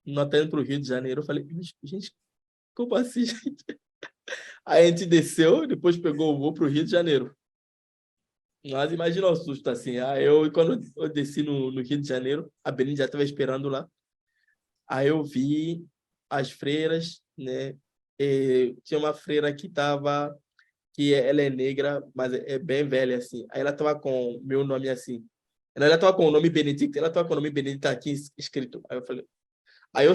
não tá indo para o Rio de Janeiro. Eu falei, gente, como assim, gente? Aí a gente desceu, depois pegou o voo para o Rio de Janeiro. Mas imagina o susto assim. Quando eu desci no Rio de Janeiro, a Belinda já estava esperando lá. Aí eu vi as freiras, né? Tinha uma freira ela é negra, mas é bem velha, assim. Aí ela tava com meu nome assim. Ela tava com o nome Benedito, ela tava com o nome Benedito aqui escrito. Aí eu falei.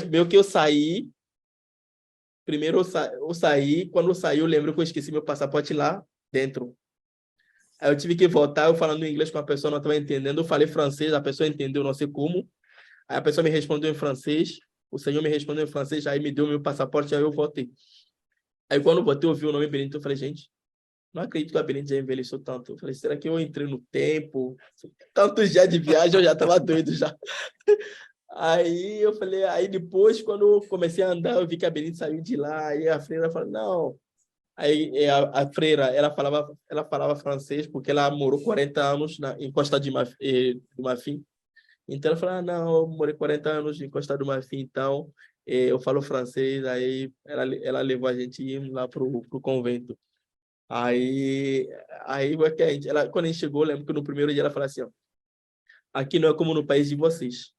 Meio que eu saí, Primeiro eu saí, quando eu saí, eu lembro que eu esqueci meu passaporte lá dentro. Aí eu tive que voltar, eu falando inglês com a pessoa, não estava entendendo. Eu falei francês, a pessoa entendeu, não sei como. Aí a pessoa me respondeu em francês, o senhor me respondeu em francês, aí me deu meu passaporte, aí eu voltei. Aí quando eu voltei, eu vi o nome Benito, eu falei, gente, não acredito que a Benito já envelheceu tanto. Eu falei, será que eu entrei no tempo? Tantos dias de viagem, eu já estava doido já. Aí eu falei, aí depois, quando eu comecei a andar, eu vi que a Benito saiu de lá, aí a freira falou, não. Aí a freira, ela falava francês, porque ela morou 40 anos em Costa do Marfim. Então ela falou, ah, não, eu morei 40 anos em Costa do Marfim, então eu falo francês, aí ela levou a gente lá pro convento. Aí quando a gente chegou, eu lembro que no primeiro dia ela falou assim, ó, aqui não é como no país de vocês,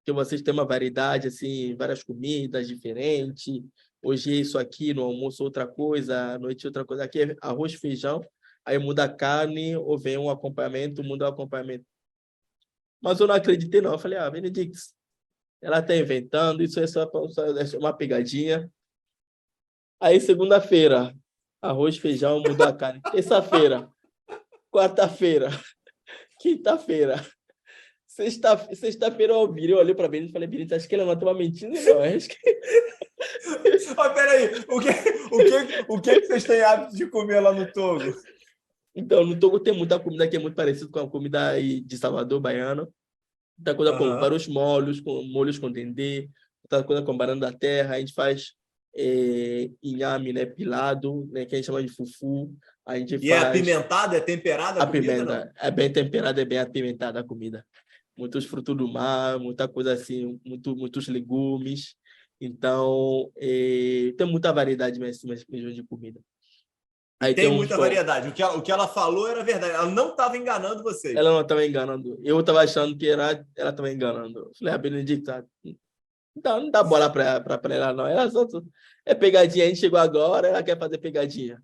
que vocês têm uma variedade, assim, várias comidas diferentes, hoje é isso aqui, no almoço outra coisa, à noite outra coisa, aqui é arroz, feijão, aí muda a carne, ou vem um acompanhamento, muda o acompanhamento. Mas eu não acreditei não, eu falei, ah, Benedictus, ela está inventando, isso é só uma pegadinha. Aí, segunda-feira, arroz, feijão, mudou a carne. Terça-feira, quarta-feira, quinta-feira, sexta-feira eu olhei para Benito e falei, Benito, acho que ela não estava mentindo, não. Acho que... Mas peraí, o que vocês têm hábito de comer lá no Togo? Então, no Togo tem muita comida que é muito parecida com a comida aí de Salvador, baiana. Muita coisa com Aham. vários molhos com dendê, muita coisa com banana da terra. A gente faz inhame, né, pilado, né, que a gente chama de fufu. A gente E é faz apimentada, é temperada a a comida, não? pimenta. É bem temperada, é bem apimentada a comida. Muitos frutos do mar, muita coisa assim, muitos legumes. Então, tem muita variedade mesmo de comida. E Aí tem tem um muita som. variedade. O que ela falou era verdade. Ela não estava enganando vocês. Ela não estava enganando. Eu estava achando que ela estava enganando. Eu falei, a Benedicta, não dá bola para ela, não. Ela só é pegadinha. A gente chegou agora, ela quer fazer pegadinha.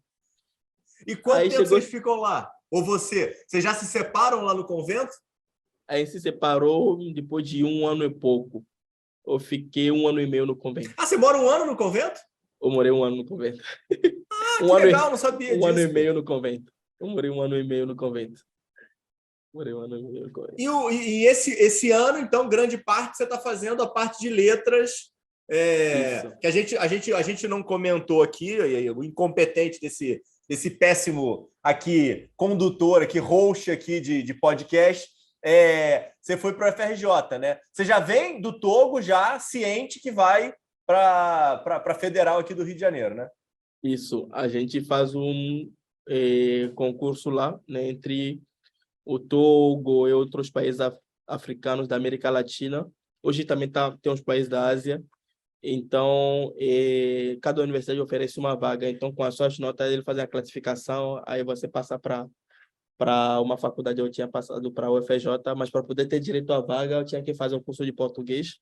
E quanto Aí tempo chegou, vocês ficam lá? Ou você? Vocês já se separam lá no convento? aí se separou depois de 1 ano e pouco. Eu fiquei 1 ano e meio no convento. Ah, você mora um ano no convento? Eu morei 1 ano no convento. Ah, Um que ano, legal, não sabia 1 ano e disso, pô. meio no convento. Eu morei 1 ano e meio no convento. Morei 1 ano e meio no convento. E esse ano, então, grande parte você está fazendo a parte de letras, Isso. que a gente não comentou aqui, o incompetente desse péssimo aqui, condutor, aqui, host aqui de podcast, você foi para o FRJ, né? Você já vem do Togo já ciente que vai para a Federal aqui do Rio de Janeiro, né? Isso. A gente faz um concurso lá, né, entre o Togo e outros países africanos da América Latina. Hoje também tem uns países da Ásia. Então, cada universidade oferece uma vaga. Então, com as suas notas, ele faz a classificação, aí você passa para uma faculdade. Eu tinha passado para a UFJ, mas para poder ter direito à vaga, eu tinha que fazer um curso de português.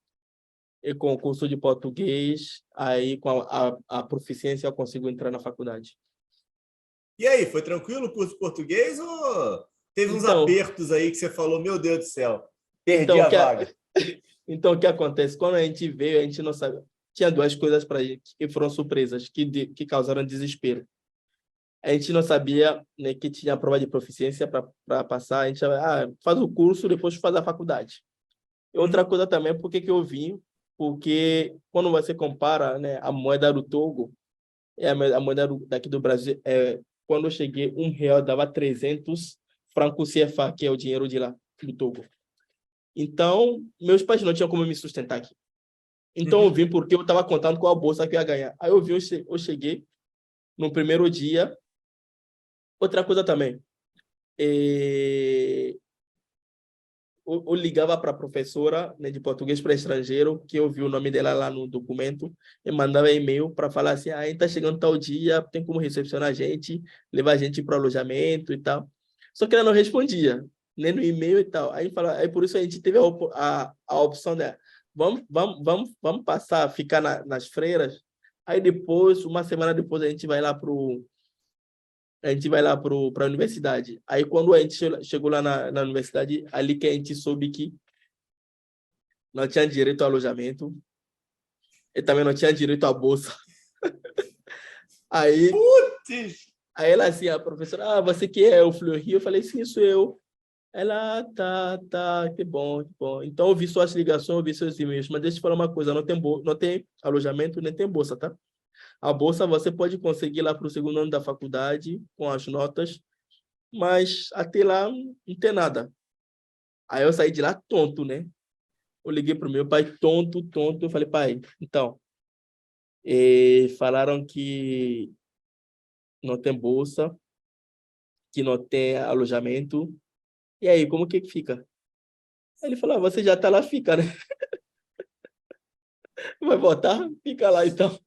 E com o curso de português, aí com a proficiência, eu consigo entrar na faculdade. E aí, foi tranquilo o curso de português ou teve uns Então, apertos aí que você falou, meu Deus do céu, perdi então, a vaga? então, o que acontece? Quando a gente veio, a gente não sabe. Tinha duas coisas para a gente que foram surpresas, que causaram desespero. A gente não sabia, né, que tinha a prova de proficiência para passar. A gente faz o curso, depois faz a faculdade. E outra Uhum. coisa também, por que eu vim? Porque quando você compara, né, a moeda do Togo e a moeda daqui do Brasil, quando eu cheguei, R$ 1 dava 300 francos CFA, que é o dinheiro de lá, do Togo. Então, meus pais não tinham como me sustentar aqui. Então, eu Uhum. vim porque eu estava contando com a bolsa que eu ia ganhar. Aí eu vim, eu cheguei no primeiro dia. Outra coisa também, eu ligava para a professora, né, de português para estrangeiro, que eu vi o nome dela lá no documento, e mandava e-mail para falar assim, está chegando tal dia, tem como recepcionar a gente, levar a gente para o alojamento e tal. Só que ela não respondia, nem no e-mail e tal. Aí por isso a gente teve a opção de, vamos passar, ficar nas freiras, aí depois, uma semana depois, a gente vai lá para a universidade. Aí, quando a gente chegou lá na universidade, ali que a gente soube que não tinha direito ao alojamento e também não tinha direito à bolsa. Aí, Putz! aí ela assim, a professora, você que é o Fleury? Eu falei, sim, sou eu. Ela, tá, que bom, que bom. Então, eu vi suas ligações, eu vi seus e-mails, mas deixa eu te falar uma coisa, não tem alojamento, nem tem bolsa, tá? A bolsa você pode conseguir lá para o segundo ano da faculdade, com as notas, mas até lá não tem nada. Aí eu saí de lá tonto, né? Eu liguei pro meu pai, tonto. Eu falei, pai, então, falaram que não tem bolsa, que não tem alojamento. E aí, como que fica? Ele falou, você já tá lá, fica, né? Vai voltar? Fica lá, então.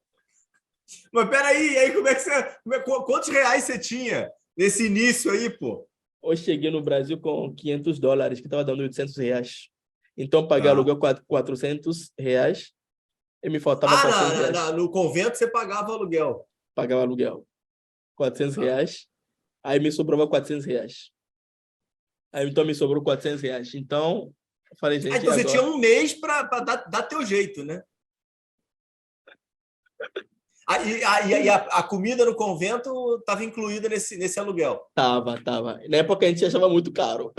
Mas peraí, aí como é que você. Quantos reais você tinha nesse início aí, pô? Eu cheguei no Brasil com US$ 500, que estava dando R$ 800. Então, paguei Tá. aluguel R$ 400 e me faltava Ah, R$ 400. no convento você pagava aluguel. Pagava aluguel. R$ 400. Tá. Aí me sobrava R$ 400. Aí então me sobrou R$ 400. Então, eu falei, Ah, gente, e então você tinha agora? um mês para dar teu jeito, né? A comida no convento estava incluída nesse aluguel. Tava. Na época a gente achava muito caro.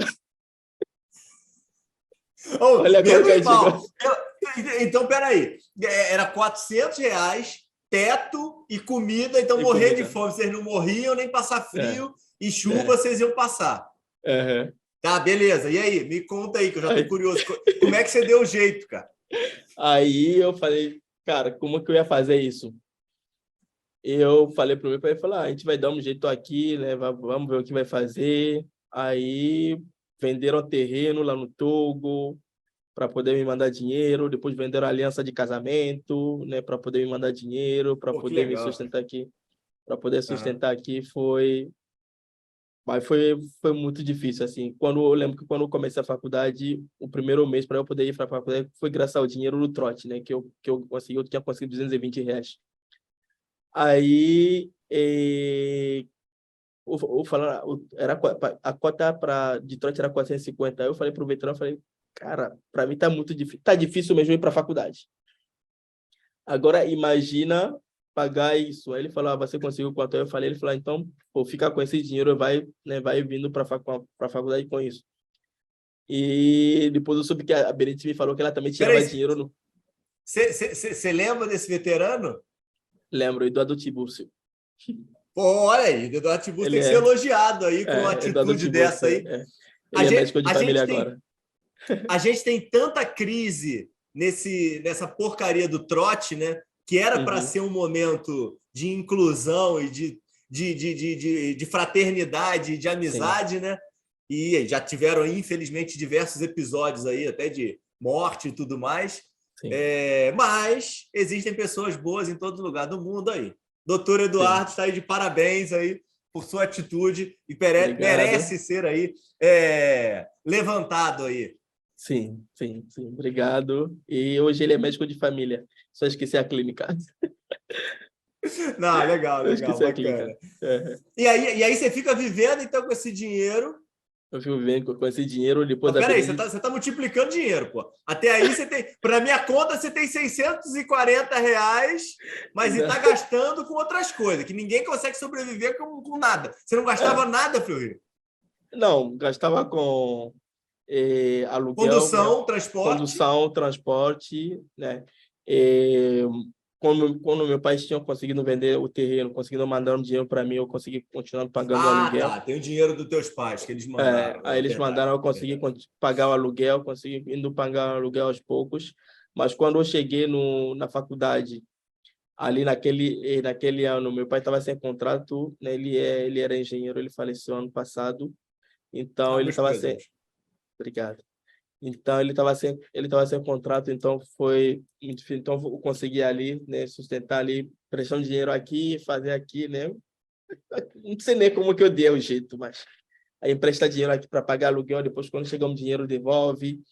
Oh, Olha como que a menos gente chegou. mal. Então, peraí. Era R$ 400, teto e comida. Então, E morrer de comida. fome. Vocês não morriam, nem passar É, frio e chuva é. vocês iam passar. Uhum. Tá, beleza. E aí? Me conta aí, que eu já tô Aí, curioso. Como é que você deu o jeito, cara? aí eu falei, cara, como que eu ia fazer isso? Eu falei pro meu pai, ele falou, a gente vai dar um jeito aqui, né? Vamos ver o que vai fazer. Aí venderam terreno lá no Togo para poder me mandar dinheiro, depois venderam aliança de casamento, né, para poder me mandar dinheiro, para Pô, que poder me legal, cara. sustentar aqui, para poder Aham. sustentar aqui foi muito difícil assim. Quando eu lembro que quando eu comecei a faculdade, o primeiro mês para eu poder ir para a faculdade foi graças ao dinheiro do trote, né, que eu consegui, eu tinha conseguido R$ 220. Aí, a cota para Detroit era 450. Aí eu falei pro veterano, eu falei, cara, para mim tá muito difícil, tá difícil mesmo ir para a faculdade. Agora imagina pagar isso. Aí ele falou, você conseguiu quanto? Aí eu falei, ele falou, então, pô, fica com esse dinheiro, vai, né, vai vindo para a faculdade com isso. E depois eu soube que a Berenice me falou que ela também tirava Peraí, dinheiro no, você lembra desse veterano? lembro, Eduardo Tibúrcio. Pô, olha aí, o Eduardo Tibus Ele tem que ser é, elogiado aí com uma Eduardo atitude Tibúrcio, dessa aí. A ele é gente, médico de a família gente tem, agora. a gente tem tanta crise nessa porcaria do trote, né? Que era para Uhum, ser um momento de inclusão e de fraternidade, de sim, amizade, né? E já tiveram, infelizmente, diversos episódios aí, até de morte e tudo mais. sim, Mas existem pessoas boas em todo lugar do mundo aí. Doutor sim. Eduardo está aí de parabéns aí por sua atitude e Obrigado. merece ser aí levantado aí. Sim. Obrigado. E hoje ele é médico de família. Só esqueci a clínica. Não, legal, Eu legal, esqueci a clínica. bacana. E aí você fica vivendo então com esse dinheiro. Eu fico vendo com esse dinheiro depois Mas da peraí, Benedito. você tá multiplicando dinheiro, pô. Até aí você tem. Para minha conta, você tem R$ 640, mas e tá gastando com outras coisas, que ninguém consegue sobreviver com nada. Você não gastava É, nada, Fleury? não, gastava com aluguel, né? Condução, transporte. Condução, transporte, né? Eh, quando meu pai tinha conseguido vender o terreno, conseguindo mandar um dinheiro para mim, eu consegui continuar pagando o Ah, aluguel. tá. Tem o dinheiro dos teus pais que eles mandaram. Aí É eles verdade, mandaram eu é conseguir verdade. pagar o aluguel, consegui indo pagar o aluguel aos poucos. Mas quando eu cheguei na faculdade, ali naquele ano, meu pai estava sem contrato, né? Ele era engenheiro, ele faleceu ano passado. Então Ah, ele meus estava sem, pêsames. obrigado. Então ele estava sem contrato, então foi muito difícil. Então eu consegui ali, né, sustentar ali, prestando dinheiro aqui, fazer aqui, né? Não sei nem como que eu dei o jeito, mas aí empresta dinheiro aqui para pagar aluguel, depois quando chegar um dinheiro devolve.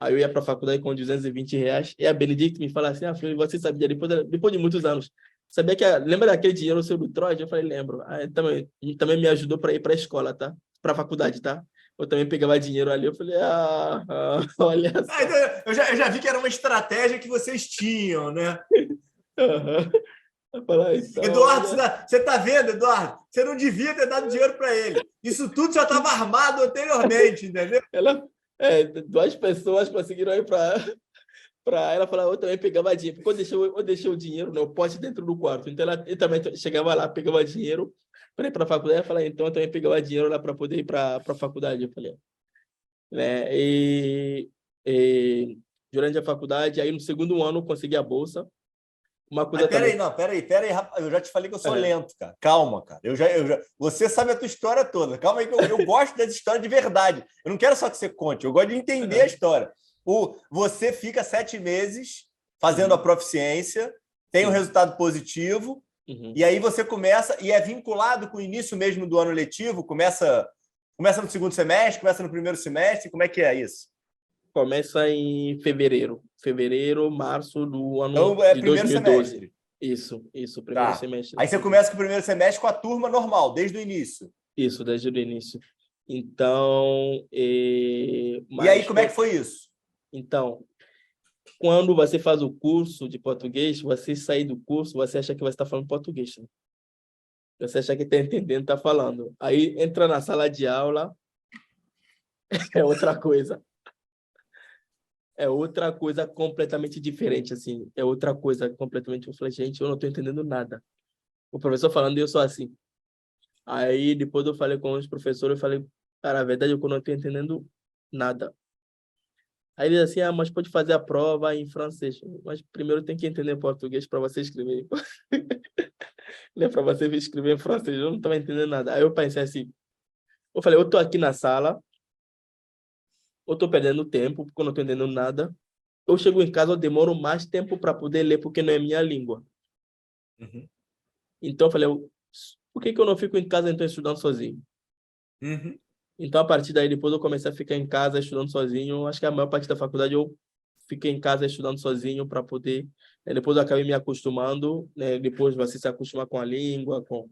Aí eu ia para a faculdade com R$ 220. E a Benedicto me fala assim, filho, você sabia, depois de muitos anos, sabia que, lembra daquele dinheiro seu do Troy? Eu falei, lembro. Aí também me ajudou para ir para a escola, tá? Para a faculdade, tá? Eu também pegava dinheiro ali, eu falei, olha Ah, só. então eu já vi que era uma estratégia que vocês tinham, né? Aham. Eu falei, então, Eduardo, você tá vendo, Eduardo? Você não devia ter dado dinheiro para ele. Isso tudo já estava armado anteriormente, entendeu? ela, duas pessoas conseguiram ir para ela falar, eu também pegava dinheiro, porque eu deixei o dinheiro, né, o pote dentro do quarto. Então eu também chegava lá, pegava dinheiro para ir para a faculdade. Eu falei, então eu também pegava dinheiro lá para poder ir para a faculdade. Eu falei, né? E durante a faculdade, aí no segundo ano eu consegui a bolsa. Uma Mas coisa também. peraí, rapaz. Eu já te falei que eu sou É, lento, cara. Calma, cara. Você sabe a tua história toda. Calma aí, que eu gosto dessa história de verdade. Eu não quero só que você conte, eu gosto de entender a história. Você fica 7 meses fazendo a uhum, proficiência, tem um sim. resultado positivo, Uhum. e aí você começa, e é vinculado com o início mesmo do ano letivo, começa no segundo semestre, começa no primeiro semestre, como é que é isso? Começa em fevereiro, março do ano Então, é de primeiro 2012. semestre. Isso, primeiro Tá. semestre. Aí você começa com o primeiro semestre com a turma normal, desde o início. Isso, desde o início. Então, E aí, como é que foi isso? então, quando você faz o curso de português, você sair do curso, você acha que você está falando português, né? Você acha que está entendendo, está falando. Aí entra na sala de aula, é outra coisa. É outra coisa completamente diferente, assim. É outra coisa completamente. Eu falei, gente, eu não estou entendendo nada. O professor falando e eu sou assim. Aí depois eu falei com os professores, eu falei, cara, a verdade é que eu não estou entendendo nada. Aí ele assim, mas pode fazer a prova em francês. Mas primeiro tem que entender português para você escrever. Não é para você escrever em francês, eu não estava entendendo nada. Aí eu pensei assim, eu falei, eu estou aqui na sala, eu estou perdendo tempo, porque eu não estou entendendo nada. Eu chego em casa, eu demoro mais tempo para poder ler, porque não é minha língua. Uhum. Então eu falei, por que eu não fico em casa então estudando sozinho? Uhum. Então a partir daí depois eu comecei a ficar em casa estudando sozinho. Acho que a maior parte da faculdade eu fiquei em casa estudando sozinho para poder. Depois eu acabei me acostumando, né? Depois você se acostuma com a língua, com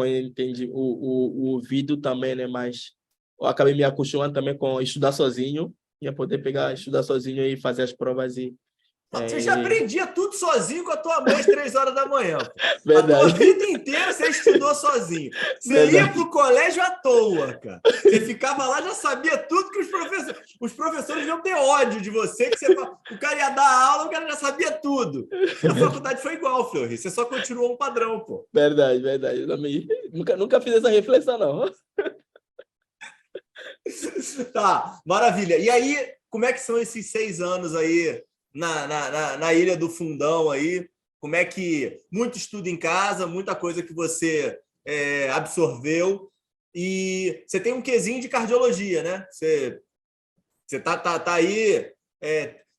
entende o ouvido também, né? Mas eu acabei me acostumando também com estudar sozinho, ia poder pegar Uhum. estudar sozinho e fazer as provas e Você já é, aprendia tudo sozinho com a tua mãe às 3 horas da manhã. Pô. A tua verdade, vida inteira você estudou sozino. Você ia para verdade, o colégio à toa, cara. Você ficava lá, já sabia tudo que os professores iam ter ódio de você, que o cara ia dar aula, o cara já sabia tudo. Na faculdade foi igual, Fleury. Você só continuou um padrão, pô. verdade, verdade. Nunca fiz essa reflexão, não. Tá, maravilha. E aí, como é que são esses 6 anos aí na Ilha do Fundão aí? Como é que muito estudo em casa, muita coisa que você absorveu e você tem um quesinho de cardiologia, né? Você tá aí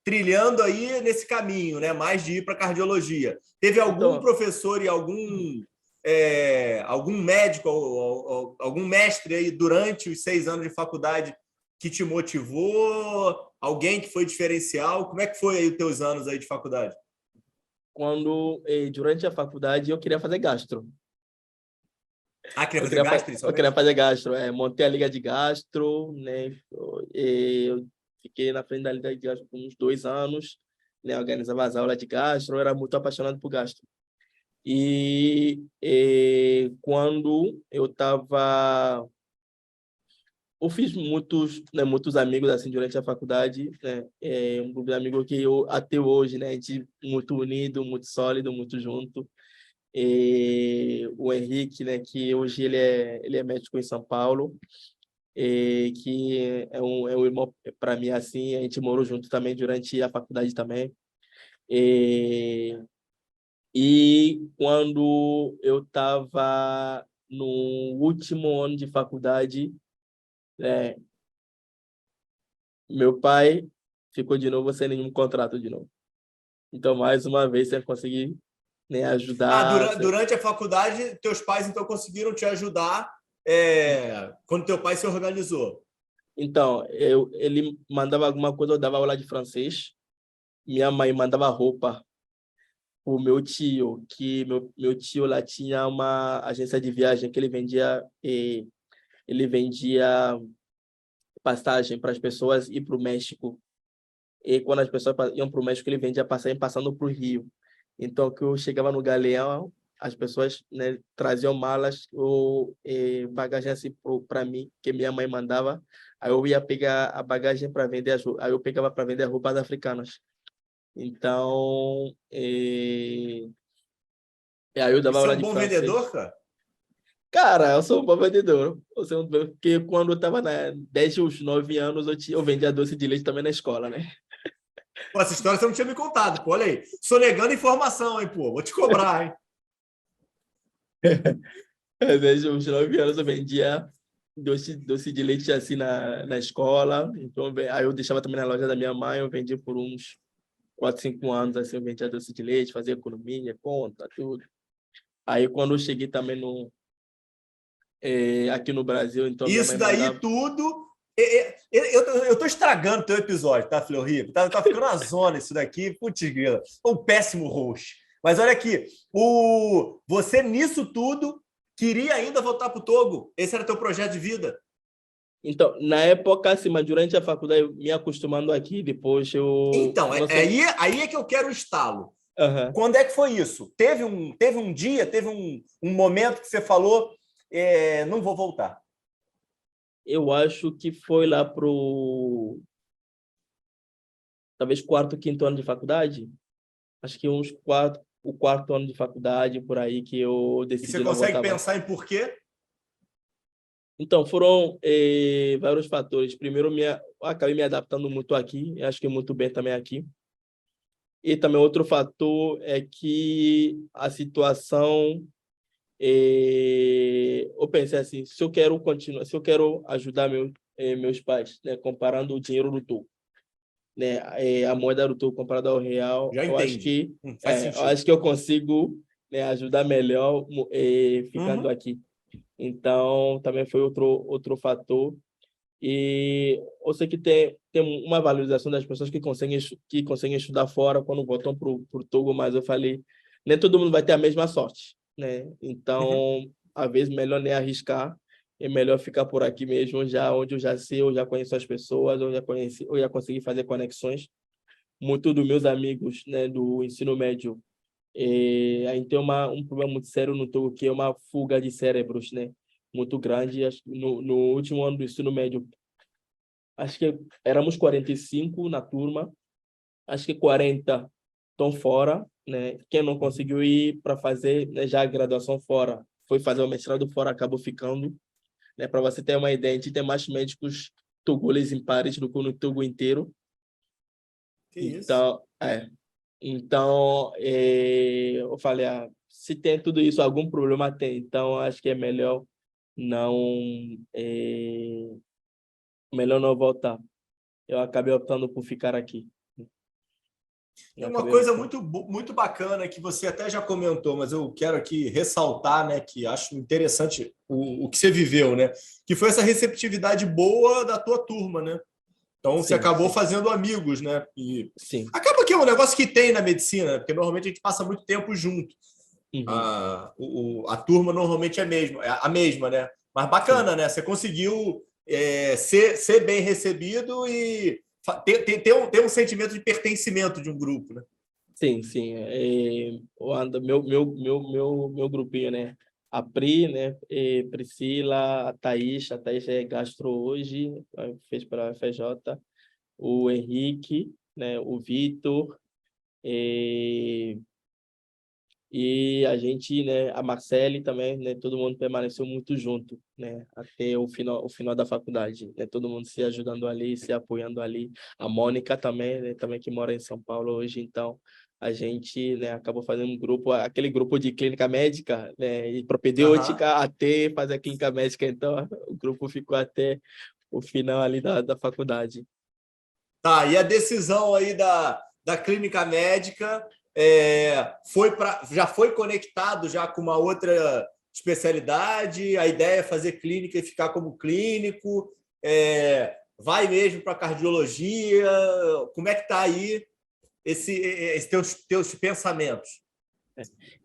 trilhando aí nesse caminho, né? Mais de ir para cardiologia. Teve algum Então, professor e algum médico, algum mestre aí durante os 6 anos de faculdade que te motivou? Alguém que foi diferencial? Como é que foi aí os teus anos aí de faculdade? durante a faculdade, eu queria fazer gastro. Ah, queria fazer gastro, Eu queria inicialmente? fazer gastro. Montei a liga de gastro, né? Eu fiquei na frente da liga de gastro por uns 2 anos, né? Organizava as aulas de gastro, eu era muito apaixonado por gastro. Quando eu estava... Eu fiz muitos amigos assim durante a faculdade, né? Um grupo de amigos que até hoje, né? A gente muito unido, muito sólido, muito junto. O Henrique, né, que hoje ele é médico em São Paulo, que é um irmão para mim assim, a gente morou junto também durante a faculdade também. E quando eu estava no último ano de faculdade, né, meu pai ficou de novo sem nenhum contrato de novo. Então, mais uma vez, sem conseguir, né, Ah, ajudar. durante a faculdade, teus pais então conseguiram te ajudar quando teu pai se organizou. Então, ele mandava alguma coisa, eu dava aula de francês. Minha mãe mandava roupa o meu tio, que meu tio lá tinha uma agência de viagem que ele vendia passagem para as pessoas ir para o México. E quando as pessoas iam para o México, ele vendia passagem passando para o Rio. Então, que eu chegava no Galeão, as pessoas, né, traziam malas ou bagagem assim para mim, que minha mãe mandava. Aí eu ia pegar a bagagem para vender, aí eu pegava para vender roupas africanas. Então, aí eu E dava você é aula um de bom francês. vendedor, cara? Cara, eu sou um bom vendedor. Porque quando eu estava desde os 9 anos, eu vendia doce de leite também na escola, né? Pô, essa história você não tinha me contado, pô. Olha aí. Sonegando informação, hein, pô. Vou te cobrar, hein? Desde os 9 anos eu vendia doce de leite assim na escola. Então, aí eu deixava também na loja da minha mãe, eu vendia por uns 4, 5 anos, assim, eu vendia doce de leite, fazia economia, conta, tudo. Aí quando eu cheguei também aqui no Brasil, então minha mãe Isso daí mandava. tudo. Eu tô estragando teu episódio, tá, Fleury? Tá ficando uma zona isso daqui. Putz, grila. Um péssimo host. Mas olha aqui, você nisso tudo queria ainda voltar para o Togo? Esse era teu projeto de vida? Então, na época, assim, mas durante a faculdade, eu me acostumando aqui, depois eu Então, não sei. aí é que eu quero o estalo. Aham. Quando é que foi isso? Teve um dia, teve um momento que você falou, não vou voltar. Eu acho que foi lá pro talvez quarto, quinto ano de faculdade. Acho que o quarto ano de faculdade, por aí, que eu E você decidi não consegue voltar mais. pensar em por quê? Então, foram vários fatores. Primeiro, acabei me adaptando muito aqui, acho que muito bem também aqui. E também outro fator é que a situação, eu pensei assim, se eu quero continuar, se eu quero ajudar meus pais, né, comparando o dinheiro do Togo, né, a moeda do Togo comparada ao real, Já entendi. Faz eu sentido. acho que eu consigo, né, ajudar melhor ficando Uhum. aqui. Então, também foi outro fator. E eu sei que tem uma valorização das pessoas que conseguem estudar fora quando voltam para o Togo, mas eu falei, nem todo mundo vai ter a mesma sorte, né? Uhum. Então, às vezes, melhor nem arriscar, é melhor ficar por aqui mesmo, já onde eu já sei, eu já conheço as pessoas, eu já consegui fazer conexões. Muitos dos meus amigos, né, do ensino médio, a gente tem um problema muito sério no Togo, que é uma fuga de cérebros, né? Muito grande. Acho que no último ano do ensino médio, acho que éramos 45 na turma, acho que 40 estão fora, né? Quem não Uhum. conseguiu ir para fazer, né, já a graduação fora, foi fazer o mestrado fora, acabou ficando, né? Para você ter uma ideia, a gente tem mais médicos togolês em Paris do que no Togo inteiro. Que isso? Então, eu falei, se tem tudo isso, algum problema tem. Então, acho que é não, é, melhor não voltar. Eu acabei optando por ficar aqui. Eu Tem uma acabei coisa optando. muito bacana que você até já comentou, mas eu quero aqui ressaltar, né, que acho interessante o que você viveu, né, que foi essa receptividade boa da tua turma, né? Então você Sim, acabou sim, fazendo amigos, né? E sim. acaba que é um negócio que tem na medicina, né? Porque normalmente a gente passa muito tempo junto. Uhum, A turma normalmente é a mesma, né? Mas sim. bacana, né? Você conseguiu ser bem recebido e ter um sentimento de pertencimento de um grupo, né? Sim, sim. Meu grupinho, né? A Pri, né? Priscila, a Thaís é gastro hoje, fez para a FJ, o Henrique, né? O Vitor, e a gente, né, a Marcele também, né, todo mundo permaneceu muito junto, né, até o final da faculdade, né, todo mundo se ajudando ali, se apoiando ali. A Mônica também, né, também que mora em São Paulo hoje, então a gente, né, acabou fazendo um grupo, aquele grupo de clínica médica, né, e Aham. propedêutica até fazer a clínica médica, então o grupo ficou até o final ali da faculdade. Tá, e a decisão aí da clínica médica já foi conectado já com uma outra especialidade? A ideia é fazer clínica e ficar como clínico? Vai mesmo para cardiologia? Como é que está aí esses teus pensamentos?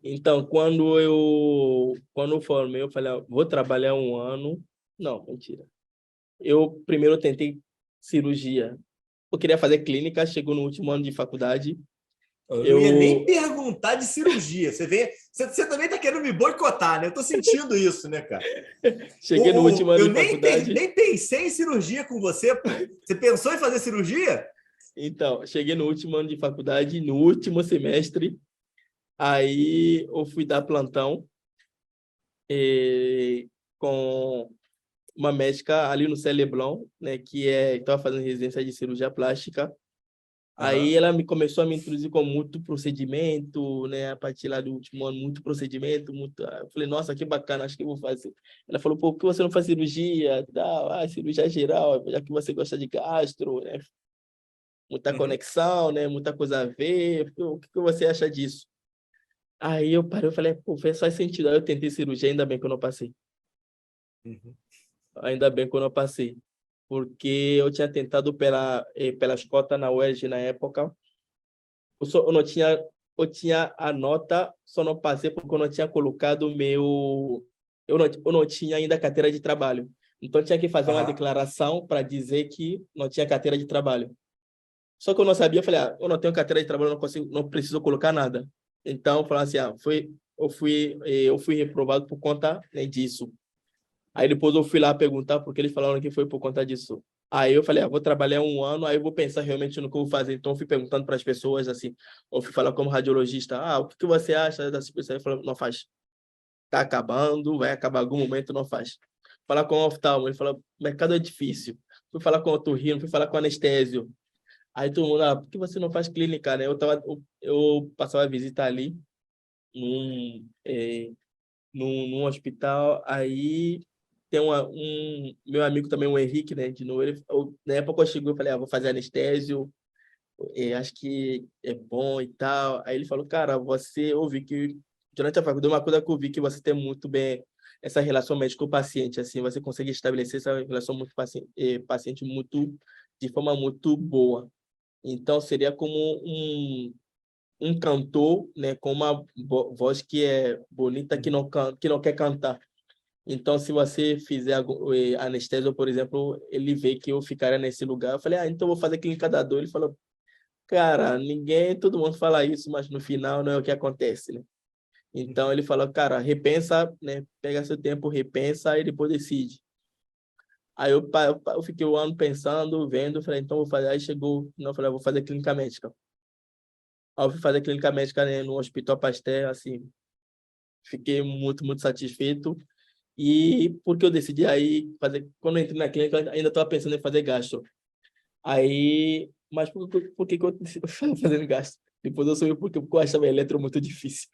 Então, quando eu formei, eu falei, vou trabalhar um ano. Não, mentira. Eu primeiro tentei cirurgia. Eu queria fazer clínica, chegou no último ano de faculdade. Eu não ia nem Eu, perguntar de cirurgia. Você também está querendo me boicotar, né? Eu estou sentindo isso, né, cara? cheguei no último ano Eu de faculdade. nem pensei em cirurgia com você, pô. Você pensou em fazer cirurgia? Então, cheguei no último ano de faculdade, no último semestre, aí eu fui dar plantão com uma médica ali no Celeblon, né, que estava fazendo residência de cirurgia plástica. Aí Aham. ela começou a me introduzir com muito procedimento, né, a partir lá do último ano, muito procedimento, muito. Eu falei, nossa, que bacana, acho que eu vou fazer. Ela falou, pô, por que você não faz cirurgia? Cirurgia geral, já que você gosta de gastro, né? Muita Uhum. conexão, né? Muita coisa a ver. O que você acha disso? Aí eu parei, eu falei, pô, faz sentido. Aí eu tentei cirurgia, ainda bem que eu não passei. Uhum. Ainda bem que eu não passei. Porque eu tinha tentado pelas cotas na UERJ na época. Eu não tinha, eu tinha a nota, só não passei porque eu não tinha colocado o meu. Eu não tinha ainda carteira de trabalho. Então, eu tinha que fazer uma Aham. declaração para dizer que não tinha carteira de trabalho. Só que eu não sabia, eu falei, eu não tenho carteira de trabalho, eu não consigo, não preciso colocar nada. Então, eu falei assim, eu fui reprovado por conta, né, disso. Aí depois eu fui lá perguntar porque eles falaram que foi por conta disso. Aí eu falei, vou trabalhar um ano, aí eu vou pensar realmente no que eu vou fazer. Então eu fui perguntando para as pessoas assim, eu fui falar como radiologista, o que você acha dessa pessoa? Ele falou, não faz. Tá acabando, vai acabar em algum momento, não faz. Falar com o oftalmo, ele falou, mercado é difícil. Fui falar com o otorrino, fui falar com o anestésio. Aí todo mundo, por que você não faz clínica, né? Eu passava a visita ali num, eh, num hospital, aí tem meu amigo também, o Henrique, né, de novo, na época eu cheguei, eu falei, vou fazer anestésio, acho que é bom e tal. Aí ele falou, cara, eu vi que durante a faculdade, uma coisa que eu vi que você tem muito bem essa relação médico-paciente, assim, você consegue estabelecer essa relação muito paciente muito, de forma muito boa. Então, seria como um cantor, né, com uma voz que é bonita, Uhum. que não quer cantar. Então, se você fizer anestesia, por exemplo, ele vê que eu ficaria nesse lugar. Eu falei, então eu vou fazer clínica da dor. Ele falou, cara, todo mundo fala isso, mas no final não é o que acontece, né? Então ele falou, cara, repensa, né? Pega seu tempo, repensa e depois decide. Aí eu fiquei um ano pensando, vendo, falei, então vou fazer. Aí chegou, não, eu falei, vou fazer clínica médica. Aí eu fui fazer clínica médica, né, no Hospital Pasteur, assim, fiquei muito, muito satisfeito. E porque eu decidi aí fazer, quando eu entrei na clínica, eu ainda estava pensando em fazer gastro. Aí, mas por que que eu decidi fazendo gastro? Depois eu soube porque eu achava eletro muito difícil.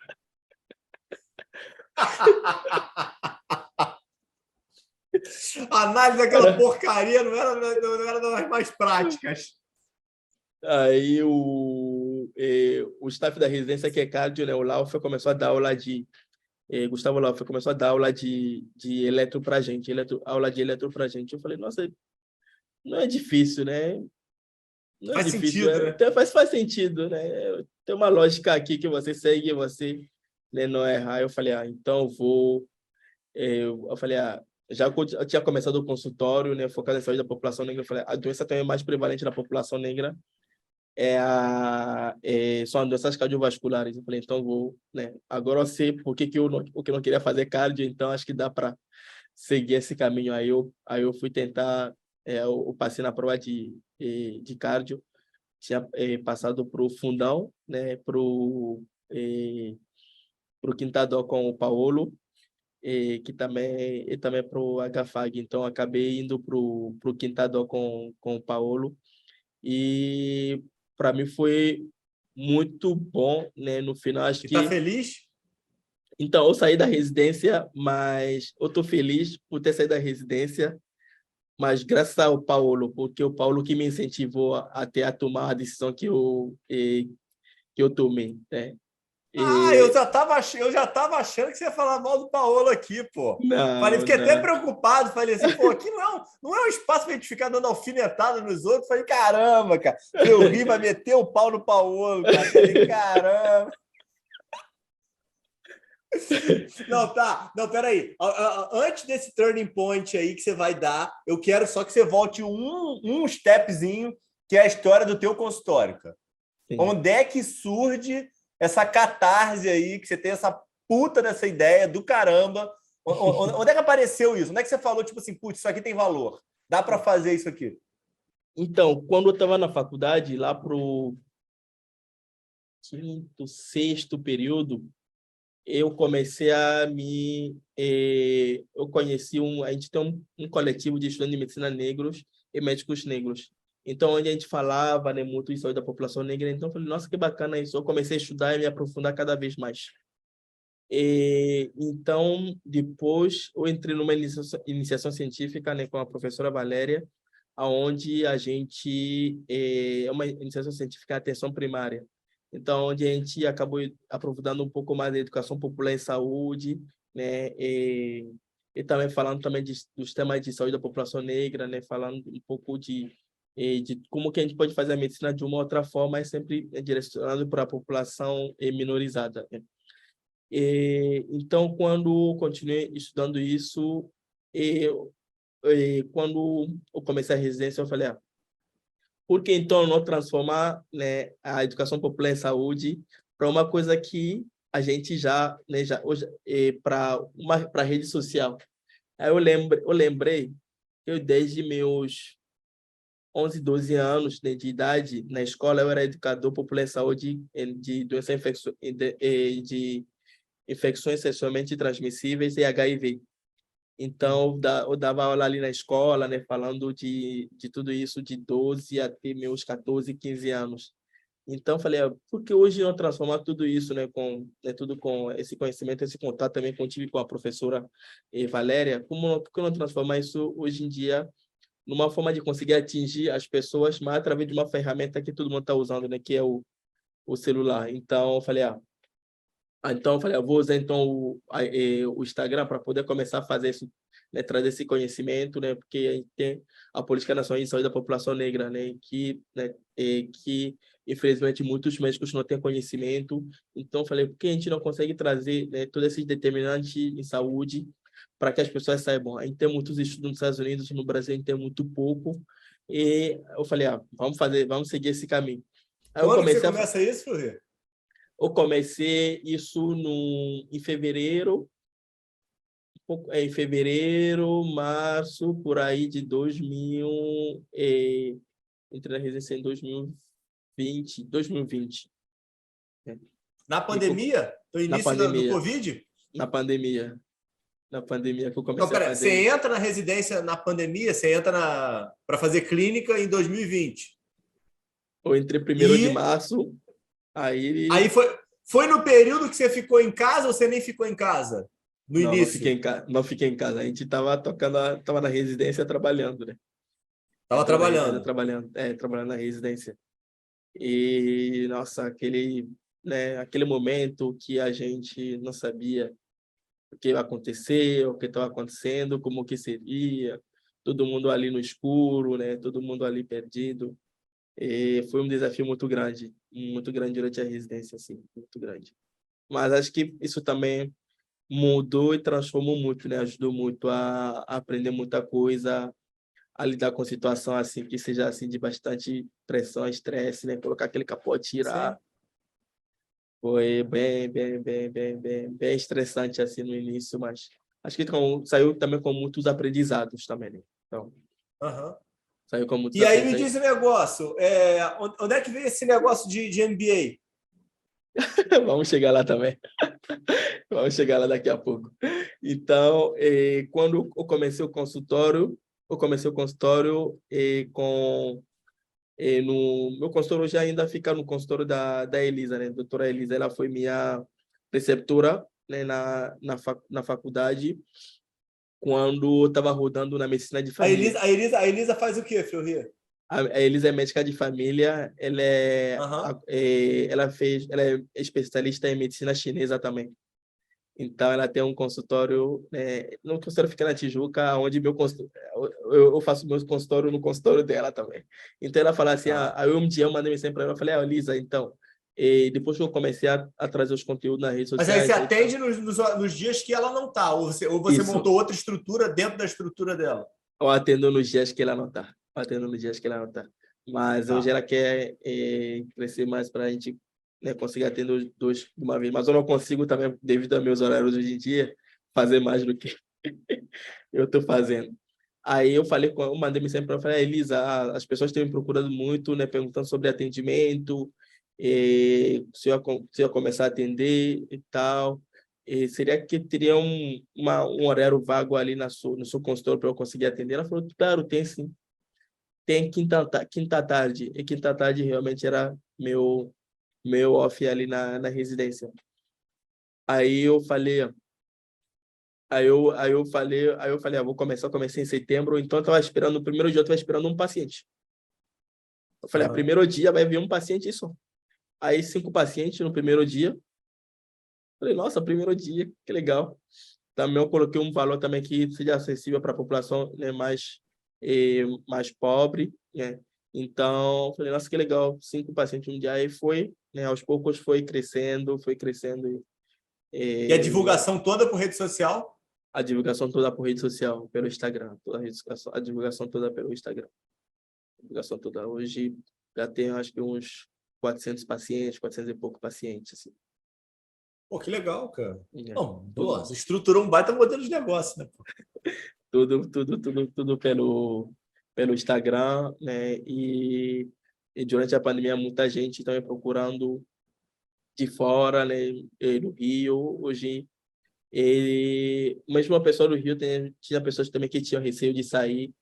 A análise daquela Cara, porcaria não era das mais práticas. aí o staff da residência, que é cardio, né, o Laufer, começou a dar aula Gustavo Laufer começou a dar aula de eletro pra gente, aula de eletro pra gente. Eu falei, nossa, não é difícil, né? Não é Faz difícil, sentido, né? então faz sentido, né? Tem uma lógica aqui que você segue, você, né, não errar. Eu falei, então eu vou. Eu falei, já que eu tinha começado o consultório, né, focado em saúde da população negra, eu falei, a doença também é mais prevalente na população negra são as doenças cardiovasculares. Eu falei, então eu vou, né? Agora eu sei por que eu não queria fazer cardio, então acho que dá para seguir esse caminho. Aí eu fui tentar, eu passei na prova de cardio, tinha passado para o fundão, né, para o Quintador com o Paulo, que também e também para o HFAG. Então acabei indo para o Quintador com o Paulo e para mim foi muito bom, né? No final acho E tá que feliz? então eu saí da residência, mas eu tô feliz por ter saído da residência, mas graças ao Paulo, porque o Paulo que me incentivou até a tomar a decisão que eu tomei, né? E, Eu já tava achando que você ia falar mal do Paolo aqui, pô. Falei, não, fiquei até não. preocupado. Falei assim, pô, aqui não é um espaço pra gente ficar dando alfinetada nos outros. Falei, caramba, cara. Falei, o Ri vai meter o pau no Paolo, cara. Falei, caramba. Não, tá. Não, peraí. Antes desse turning point aí que você vai dar, eu quero só que você volte um stepzinho, que é a história do teu consultório, cara. sim. Onde é que surge essa catarse aí, que você tem essa puta dessa ideia do caramba? Onde é que apareceu isso? Onde é que você falou, tipo assim, putz, isso aqui tem valor? Dá para fazer isso aqui? Então, quando eu estava na faculdade, lá pro quinto, sexto período, eu comecei a me... eu conheci a gente tem um coletivo de estudantes de medicina negros e médicos negros. Então, onde a gente falava, né, muito isso aí da população negra, então eu falei, nossa, que bacana isso. Eu comecei a estudar e me aprofundar cada vez mais. Então, depois, eu entrei numa iniciação científica, né, com a professora Valéria, onde a gente... é uma iniciação científica em atenção primária. Então, onde a gente acabou aprofundando um pouco mais da educação popular em saúde, né, e também falando também dos temas de saúde da população negra, né, falando um pouco de como que a gente pode fazer a medicina de uma outra forma, mas sempre direcionado para a população minorizada, né? Então, quando continuei estudando isso, quando eu comecei a residência, eu falei, por que então não transformar, né, a educação popular em saúde para uma coisa que a gente já, né, hoje, para rede social? Aí eu lembrei que eu, desde meus 11, 12 anos, né, de idade, na escola, eu era educador popular em saúde de doenças de infecções sexualmente transmissíveis e HIV. Então, eu dava aula ali na escola, né, falando de tudo isso de 12 até meus 14, 15 anos. Então, falei, por que hoje não transformar tudo isso, né, tudo com esse conhecimento, esse contato também que eu tive com a professora Valéria, por que não transformar isso hoje em dia numa forma de conseguir atingir as pessoas, mas através de uma ferramenta que todo mundo está usando, né, que é o celular. Então, eu falei, então, eu falei, eu vou usar então o Instagram para poder começar a fazer isso, né, trazer esse conhecimento, né, porque a gente tem a Política Nacional de Saúde da População Negra, né, que infelizmente muitos médicos não têm conhecimento. Então, eu falei, por que a gente não consegue trazer, né, todos esses determinantes em saúde para que as pessoas saibam? A gente tem muitos estudos nos Estados Unidos, no Brasil a gente tem muito pouco. E eu falei, vamos seguir esse caminho. Aí Quando que você começa isso, Fleury? eu comecei isso em fevereiro, em fevereiro, março, por aí de 2000, entrei na residência em 2020. Né? Na pandemia? No Na início do pandemia, Covid? na pandemia, na pandemia que eu Então, comecei a pera, fazer. você entra na residência na pandemia, você entra para fazer clínica em 2020. Eu entrei 1º de março, Aí foi no período que você ficou em casa ou você nem ficou em casa? No Não início? fiquei em casa, não fiquei em casa. A gente tava na residência trabalhando, né? Estava Tava na residência trabalhando. trabalhando na residência. E, nossa, aquele momento que a gente não sabia o que ia acontecer, o que estava acontecendo, como que seria, todo mundo ali no escuro, né? Todo mundo ali perdido. E foi um desafio muito grande durante a residência, assim, muito grande. Mas acho que isso também mudou e transformou muito, né? Ajudou muito a aprender muita coisa, a lidar com situação assim que seja assim de bastante pressão, estresse, né? Colocar aquele capote, Sim. tirar. Foi bem estressante assim no início, mas acho que saiu também com muitos aprendizados também, né? Então, Uhum. saiu com muitos E aí me aprendizados. diz o negócio, onde é que veio esse negócio de MBA? Vamos chegar lá também. Vamos chegar lá daqui a pouco. Então, quando eu comecei o consultório no meu consultório já ainda fica no consultório da Elisa, né? Doutora Elisa, ela foi minha preceptora, né, na faculdade, quando eu estava rodando na medicina de família. A Elisa faz o quê, Fleury? A Elisa é médica de família, Uhum. ela é especialista em medicina chinesa também. Então, ela tem um consultório, no consultório fica na Tijuca, onde eu faço meu consultório no consultório dela também. Então, ela fala assim, Tá. aí um dia eu mandei mensagem para ela, eu falei, Lisa, então, depois que eu comecei a trazer os conteúdos nas redes Mas aí você sociais, atende nos dias que ela não está, ou você isso, montou outra estrutura dentro da estrutura dela. eu atendo nos dias que ela não está, eu atendo nos dias que ela não está. Mas hoje Tá. ela quer crescer mais para a gente, né, conseguir atender os dois de uma vez. Mas eu não consigo também, devido aos meus horários hoje em dia, fazer mais do que eu estou fazendo. Aí eu mandei mensagem para ela, falei, Elisa, as pessoas têm me procurado muito, né, perguntando sobre atendimento, se eu começar a atender e tal. Seria que teria um horário vago ali no seu consultório para eu conseguir atender? Ela falou, claro, tem sim. Tem quinta tarde. E quinta tarde realmente era meu off ali na residência. Aí eu falei, vou começar, eu comecei em setembro, então eu estava esperando, no primeiro dia eu estava esperando um paciente. Eu falei, Aham. primeiro dia vai vir um paciente isso. Aí 5 pacientes no primeiro dia. Falei, nossa, primeiro dia, que legal. Também eu coloquei um valor também que seja acessível para a população, né, mais pobre, né? Então, falei, nossa, que legal, 5 pacientes um dia. Aí foi, né, aos poucos foi crescendo, foi crescendo. E a E divulgação toda por rede social? a divulgação toda por rede social, pelo Instagram, a divulgação toda pelo Instagram. A divulgação toda. Hoje já tenho, acho que uns 400 pacientes, 400 e pouco pacientes, assim. Pô, que legal, cara. É, Não, pô, tudo, você estruturou um baita modelo de negócio, né? Pô? tudo pelo Instagram, né? E durante a pandemia, muita gente também procurando de fora, né? No Rio, hoje, mesmo a pessoa do Rio, tinha pessoas também que tinham receio de sair.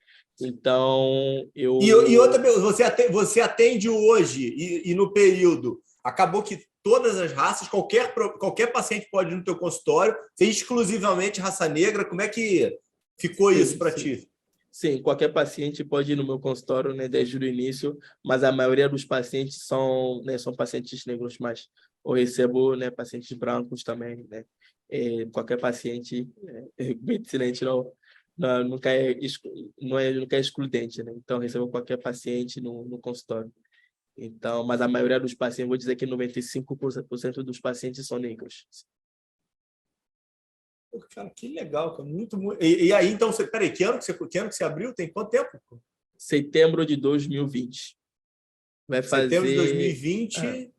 Então, E outra, você atende hoje e no período. Acabou que todas as raças, qualquer paciente pode ir no teu consultório, ser exclusivamente raça negra. Como é que ficou isso sim, para sim. ti? Sim, qualquer paciente pode ir no meu consultório, né, desde o início, mas a maioria dos pacientes são pacientes negros, mas eu recebo, né, pacientes brancos também, né? Qualquer paciente, medicina a gente nunca nunca é excludente, né? Então, eu recebo qualquer paciente no consultório. Então, mas a maioria dos pacientes, vou dizer que 95% dos pacientes são negros. Pô, cara, que legal, cara. Muito. E aí, então, peraí, que ano que você abriu? Tem quanto tempo? Setembro de 2020. Vai Setembro de fazer 2020.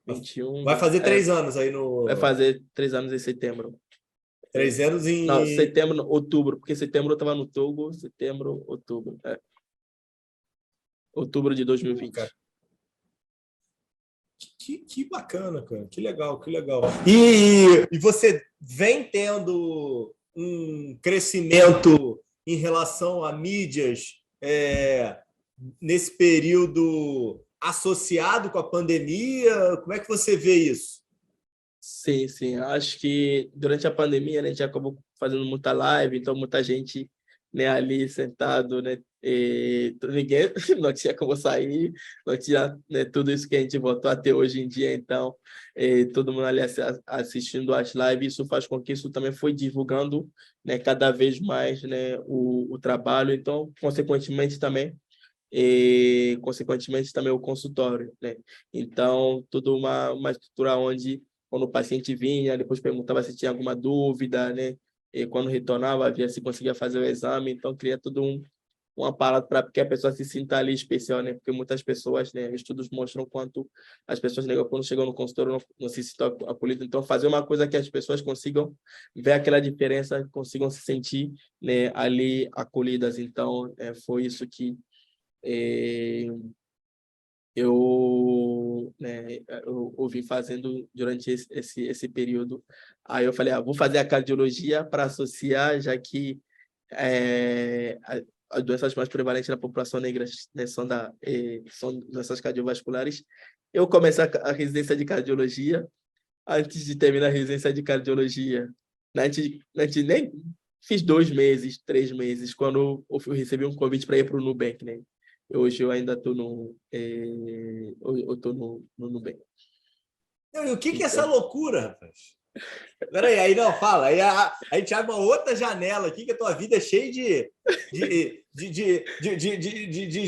21, Vai 20, fazer 3 anos aí vai no. fazer 3 anos em setembro. É. 3 anos Não, em. setembro, outubro, porque setembro eu estava no Togo, setembro, outubro. Outubro de Pô, cara, 2020. que bacana, cara. Que legal, que legal. E você vem tendo um crescimento em relação a mídias nesse período associado com a pandemia? Como é que você vê isso? Sim, sim. Acho que durante a pandemia, né, a gente acabou fazendo muita live, então muita gente, né, ali sentado, né, e ninguém não tinha como sair, não tinha, né, tudo isso que a gente voltou a ter hoje em dia, então todo mundo ali assistindo as lives, isso faz com que isso também foi divulgando, né, cada vez mais, né, o trabalho, então consequentemente também o consultório, né? Então, tudo uma estrutura onde, quando o paciente vinha, depois perguntava se tinha alguma dúvida, né? E quando retornava, via se conseguia fazer o exame. Então, cria todo um aparato para que a pessoa se sinta ali especial, né? Porque muitas pessoas, né? Estudos mostram quanto as pessoas negras, quando chegam no consultório, não se sentem acolhidas. Então, fazer uma coisa que as pessoas consigam ver aquela diferença, consigam se sentir, né, ali acolhidas. Então, foi isso que eh, eu vim fazendo durante esse período. Aí eu falei, vou fazer a cardiologia para associar, já que as doenças mais prevalentes na população negra, né, são doenças cardiovasculares. Eu comecei a residência de cardiologia. Antes de terminar a residência de cardiologia, antes nem fiz 2 meses, 3 meses, quando eu recebi um convite para ir para o Nubank, né? Hoje eu ainda estou eu tô no Nubank. E o que é essa Então, loucura, rapaz? Peraí, aí não, fala. Aí a gente abre uma outra janela aqui, que a tua vida é cheia de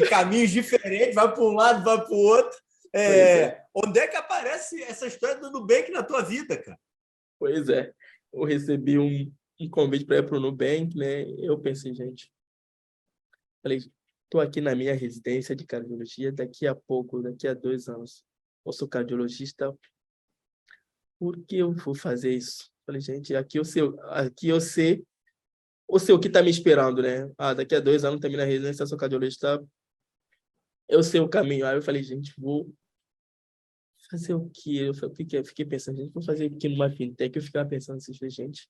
caminhos diferentes, vai para um lado, vai para o outro. pois é, Onde é que aparece essa história do Nubank na tua vida, cara? pois é. Eu recebi um convite para ir para o Nubank, né? Eu pensei, gente, falei, estou aqui na minha residência de cardiologia, daqui a pouco, daqui a 2 anos, eu sou cardiologista, por que eu vou fazer isso? Falei, gente, aqui eu sei o que está me esperando, né? Daqui a 2 anos termina a residência, eu sou cardiologista, eu sei o caminho. Aí eu falei, gente, vou fazer o quê? Eu fiquei pensando, gente, vou fazer o quê numa fintech? Eu ficava pensando assim, falei, gente.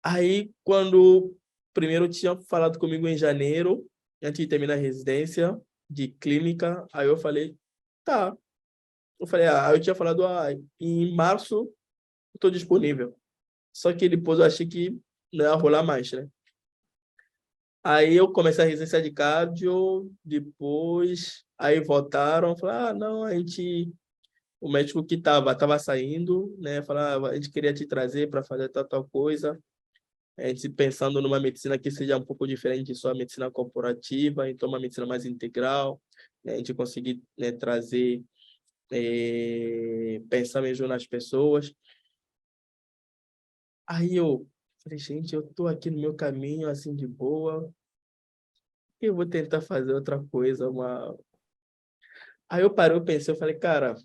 Aí, quando primeiro tinha falado comigo em janeiro, antes de terminar a residência de clínica, aí eu falei, tá. Eu falei, eu tinha falado, em março eu estou disponível. Só que depois eu achei que não ia rolar mais, né? Aí eu comecei a residência de cardio, depois aí voltaram, falaram, não, o médico que tava saindo, né, falava, a gente queria te trazer para fazer tal coisa, a gente pensando numa medicina que seja um pouco diferente de só a medicina corporativa, então uma medicina mais integral, né, a gente conseguir, né, trazer, pensar mesmo nas pessoas. Aí eu falei, gente, eu tô aqui no meu caminho, assim, de boa, eu vou tentar fazer outra coisa, Aí eu parei, eu pensei, eu falei, cara,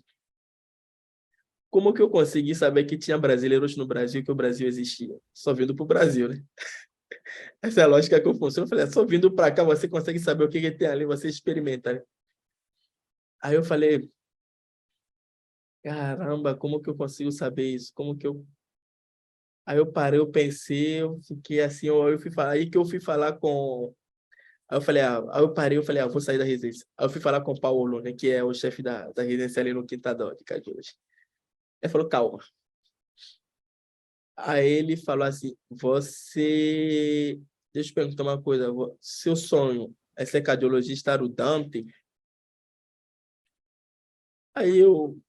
como que eu consegui saber que tinha brasileiros no Brasil, que o Brasil existia? Só vindo pro Brasil, né? Essa é a lógica que eu funciono. Eu falei, só vindo para cá você consegue saber o que tem ali, você experimenta, né? Aí eu falei, caramba, como que eu consigo saber isso? Como que eu... Aí eu parei, eu pensei, eu fiquei assim, eu fui falar, aí que eu fui falar com... Aí eu falei, aí eu parei, eu falei, vou sair da residência. Aí eu fui falar com o Paulo, né, que é o chefe da residência ali no Quintadão, de Cajus. Ele falou, calma. Aí ele falou assim, deixa eu perguntar uma coisa, seu sonho é ser cardiologista Dante? Aí eu,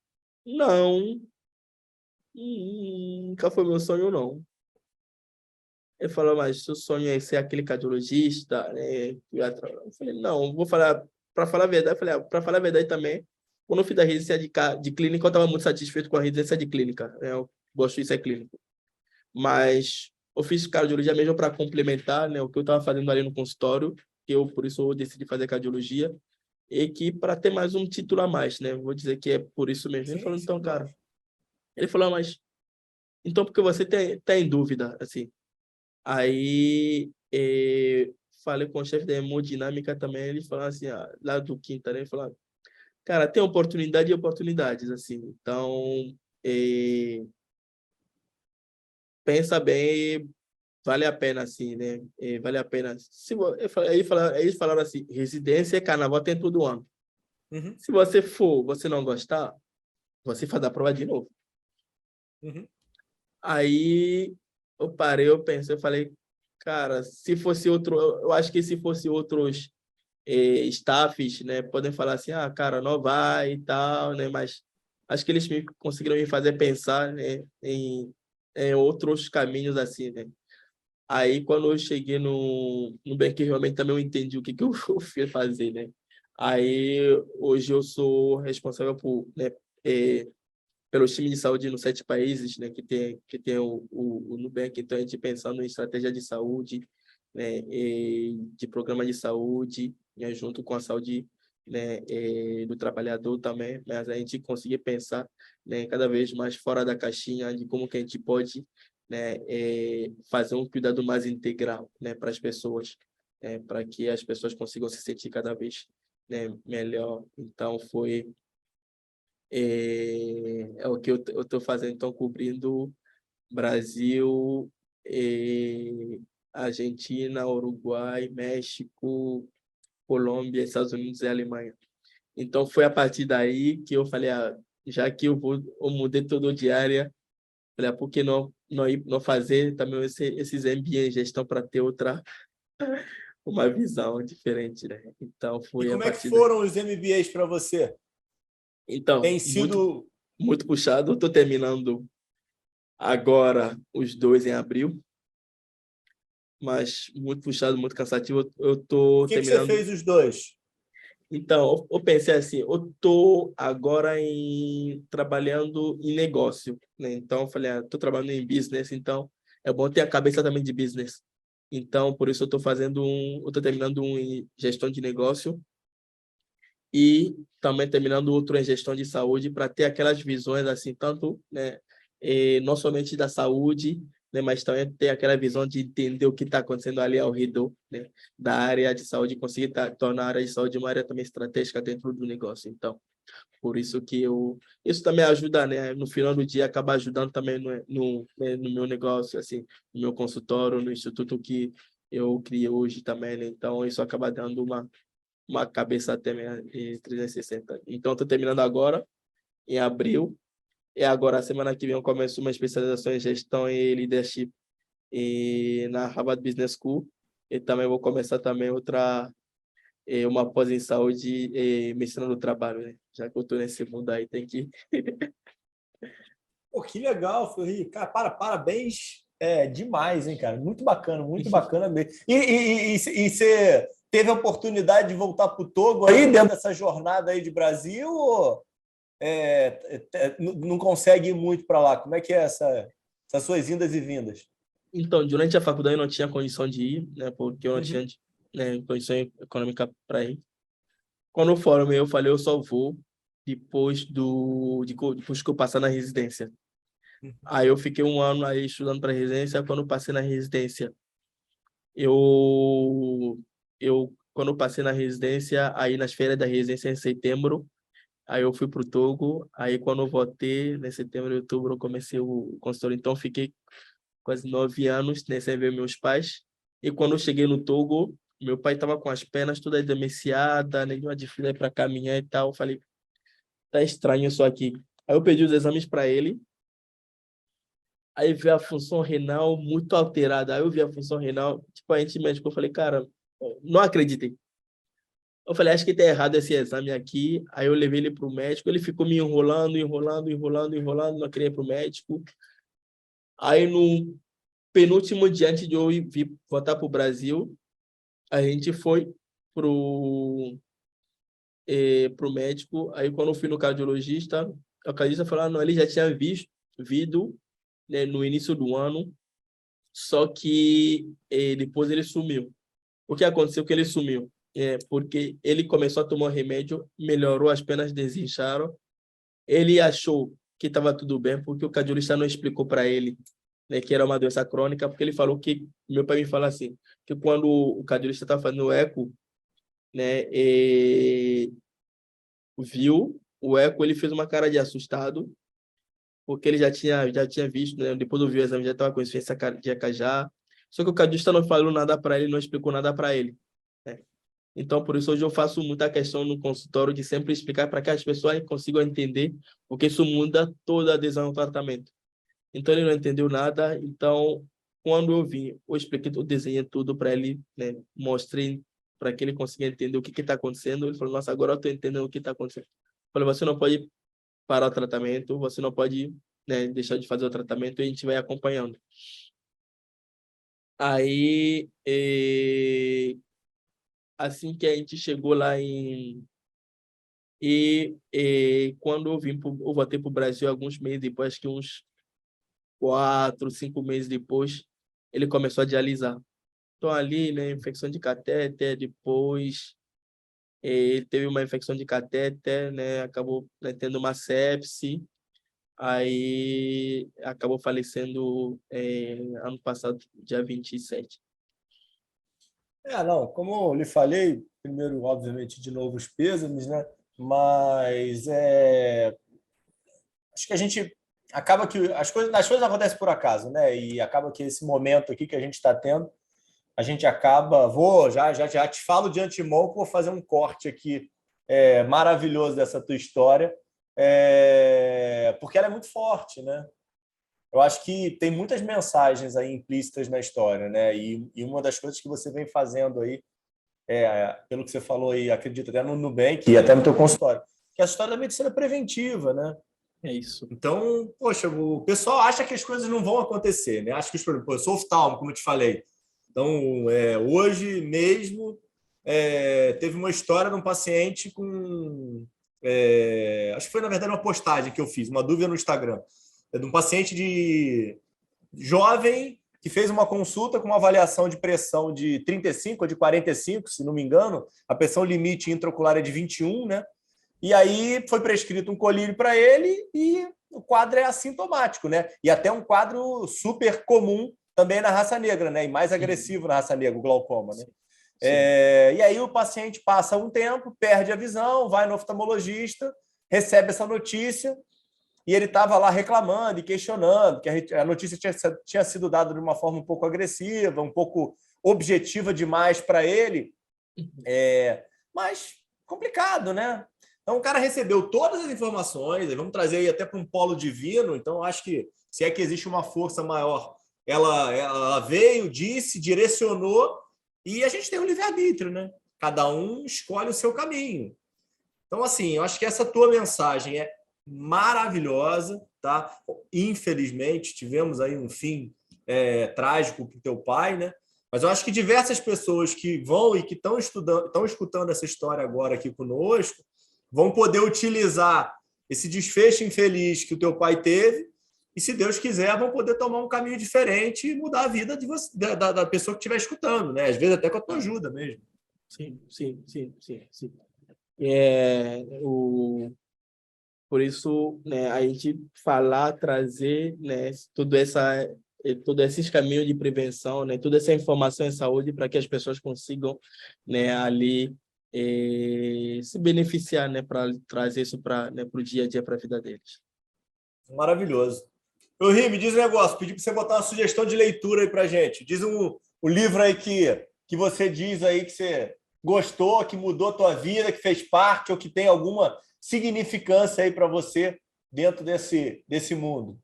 não, nunca foi meu sonho, não. Ele falou, mas seu sonho é ser aquele cardiologista, né? Eu falei, não, vou falar, para falar a verdade, eu falei, para falar a verdade também, quando eu fiz a residência de clínica, eu estava muito satisfeito com a residência de clínica, né? Eu gosto de ser clínico. Mas eu fiz cardiologia mesmo para complementar, né, o que eu estava fazendo ali no consultório, que eu, por isso, eu decidi fazer cardiologia, e que para ter mais um título a mais, né? Vou dizer que é por isso mesmo. Ele falou, então, cara, ele falou, mas então porque você tá em dúvida, assim. Aí falei com o chefe da hemodinâmica também, ele falou assim, lá do Quinta, né? Ele falou, cara, tem oportunidade e oportunidades, assim. Então, pensa bem, vale a pena, assim, né? Vale a pena. Eles falaram assim, residência é carnaval tem todo ano. Uhum. Se você não gostar, você faz a prova de novo. Uhum. Aí eu parei, eu pensei, eu falei, cara, se fosse outro, eu acho que se fosse outros staffs, né, podem falar assim, cara, não vai e tal, né, mas acho que eles conseguiram me fazer pensar, né, em outros caminhos assim, né. Aí quando eu cheguei no Bank, realmente também eu entendi o que eu fui fazer, né. Aí hoje eu sou responsável por, né, pelos times de saúde nos 7 países, né, que tem o Nubank. Então, a gente pensando em estratégia de saúde, né, de programa de saúde, né, junto com a saúde, né, do trabalhador também, mas a gente conseguir pensar, né, cada vez mais fora da caixinha de como que a gente pode, né, fazer um cuidado mais integral, né, para as pessoas, para que as pessoas consigam se sentir cada vez, né, melhor. Então, é o que eu estou fazendo, então, cobrindo Brasil, Argentina, Uruguai, México, Colômbia, Estados Unidos e Alemanha. Então, foi a partir daí que eu falei, já que eu mudei todo de área, falei, por que não fazer também esses MBA em gestão para ter uma visão diferente, né? Então, E foi a como é que partir daí. foram os MBAs para você? Então, Tem sido... muito puxado. Estou terminando agora os 2 em abril, mas muito puxado, muito cansativo. Eu Por estou que você terminando. fez os dois? Então, eu pensei assim, eu estou agora trabalhando em negócio, né? Então, eu falei, estou trabalhando em business, então é bom ter a cabeça também de business. Então, por isso eu estou terminando um em gestão de negócio e também terminando outro em gestão de saúde para ter aquelas visões assim, tanto, né, não somente da saúde, né, mas também ter aquela visão de entender o que está acontecendo ali ao redor, né, da área de saúde, conseguir tornar a área de saúde uma área também estratégica dentro do negócio. Então, por isso que isso também ajuda, né, no final do dia acaba ajudando também no meu negócio, assim, no meu consultório, no instituto que eu criei hoje também, né? Então isso acaba dando uma cabeça até 360. Então estou terminando agora em abril e agora semana que vem eu começo uma especialização em gestão e leadership na Harvard Business School e também vou começar também uma pós em saúde e medicina do trabalho, né? Já que eu estou nesse mundo aí, tem que... Pô, que legal, Fleury. Cara, parabéns demais, hein, cara? Muito bacana mesmo. E você teve a oportunidade de voltar para o Togo aí, dentro dessa jornada aí de Brasil, ou não consegue ir muito para lá? Como é que é essas suas indas e vindas? Então, durante a faculdade eu não tinha condição de ir, né? Porque eu não Uhum. tinha, né, condição econômica para ir. Quando eu formei, eu falei, eu só vou depois que eu passar na residência. Aí eu fiquei um ano aí estudando para residência. Quando eu passei na residência, eu, quando eu passei na residência, aí nas férias da residência em setembro, aí eu fui para o Togo. Aí quando eu voltei, em setembro e outubro, eu comecei o consultório. Então fiquei quase 9 anos, né, sem ver meus pais. E quando eu cheguei no Togo, meu pai estava com as pernas todas demeciadas, nenhuma dificuldade para caminhar e tal. Eu falei, tá estranho isso aqui. Aí eu pedi os exames para ele. Aí veio a função renal muito alterada. Aí eu vi a função renal, tipo, a gente médico, eu falei, cara, não acreditei. Eu falei, acho que tá errado esse exame aqui. Aí eu levei ele pro médico, ele ficou me enrolando, não queria ir pro médico. Aí no penúltimo dia antes de eu voltar pro Brasil, a gente foi pro, pro médico. Aí quando eu fui no cardiologista, o cardiologista falou, ah, não, ele já tinha vindo, né, no início do ano, só que depois ele sumiu. O que aconteceu que ele sumiu? Porque ele começou a tomar remédio, melhorou, as penas desincharam. Ele achou que estava tudo bem, porque o cardiologista não explicou para ele, né, que era uma doença crônica, porque ele falou que, meu pai me fala assim, que quando o cardiologista estava fazendo o eco, né, viu o eco, ele fez uma cara de assustado, porque ele já tinha visto, né, depois do viu o exame, já estava com insuficiência cardíaca já, só que o cardiologista não falou nada para ele, não explicou nada para ele, né? Então, por isso, hoje eu faço muita questão no consultório de sempre explicar para que as pessoas consigam entender, porque isso muda toda a adesão ao tratamento. Então, ele não entendeu nada. Então, quando eu vim, eu expliquei, eu desenhei tudo para ele, né? Mostrei para que ele consiga entender o que está acontecendo. Ele falou, nossa, agora eu estou entendendo o que está acontecendo. Eu falei, você não pode parar o tratamento, você não pode, né, deixar de fazer o tratamento e a gente vai acompanhando. Aí, assim que a gente chegou lá quando eu voltei para o Brasil alguns meses depois, acho que uns 4, 5 meses depois, ele começou a dialisar. Então ali, né, infecção de catéter, depois ele teve uma infecção de catéter, né, acabou, né, tendo uma sepse, aí acabou falecendo ano passado, dia 27. Não, como eu lhe falei, primeiro, obviamente, de novo, os pêsames, né? Mas acho que a gente acaba que as coisas acontecem por acaso, né? E acaba que esse momento aqui que a gente está tendo, a gente acaba. Já te falo de antemão que vou fazer um corte aqui maravilhoso dessa tua história, porque ela é muito forte, né? Eu acho que tem muitas mensagens aí implícitas na história, né? E uma das coisas que você vem fazendo aí, pelo que você falou aí, acredito até no Nubank e até no teu consultório, que é a história da medicina preventiva, né? É isso. Então, poxa, o pessoal acha que as coisas não vão acontecer, né? Acho que, eu sou oftalmo, como eu te falei. Então, hoje mesmo, teve uma história de um paciente com. Acho que foi, na verdade, uma postagem que eu fiz, uma dúvida no Instagram. É de um paciente jovem, que fez uma consulta com uma avaliação de pressão de 35 ou de 45, se não me engano, a pressão limite intraocular é de 21, né? E aí foi prescrito um colírio para ele e o quadro é assintomático, né? E até um quadro super comum também na raça negra, né? E mais agressivo na raça negra, o glaucoma, né? E aí o paciente passa um tempo, perde a visão, vai no oftalmologista, recebe essa notícia e ele estava lá reclamando e questionando que a notícia tinha sido dada de uma forma um pouco agressiva, um pouco objetiva demais para ele, mas complicado, né? Então o cara recebeu todas as informações, vamos trazer aí até para um polo divino, então acho que se é que existe uma força maior, ela veio, disse, direcionou, e a gente tem um livre-arbítrio, né? Cada um escolhe o seu caminho. Então, assim, eu acho que essa tua mensagem é maravilhosa, tá? Infelizmente, tivemos aí um fim trágico para o teu pai, né? Mas eu acho que diversas pessoas que vão e que estão escutando essa história agora aqui conosco vão poder utilizar esse desfecho infeliz que o teu pai teve e, se Deus quiser, vão poder tomar um caminho diferente e mudar a vida de você, da pessoa que estiver escutando, né? Às vezes até com a tua ajuda mesmo. Sim. Por isso, né, a gente falar, trazer, né, todo esses caminhos de prevenção, né, toda essa informação em saúde para que as pessoas consigam, né, ali se beneficiar, né, para trazer isso para, né, o dia a dia, para a vida deles. Maravilhoso. Eu me diz um negócio, pedi para você botar uma sugestão de leitura aí para gente. Diz um livro aí que você diz aí que você gostou, que mudou a tua vida, que fez parte ou que tem alguma significância aí para você dentro desse mundo.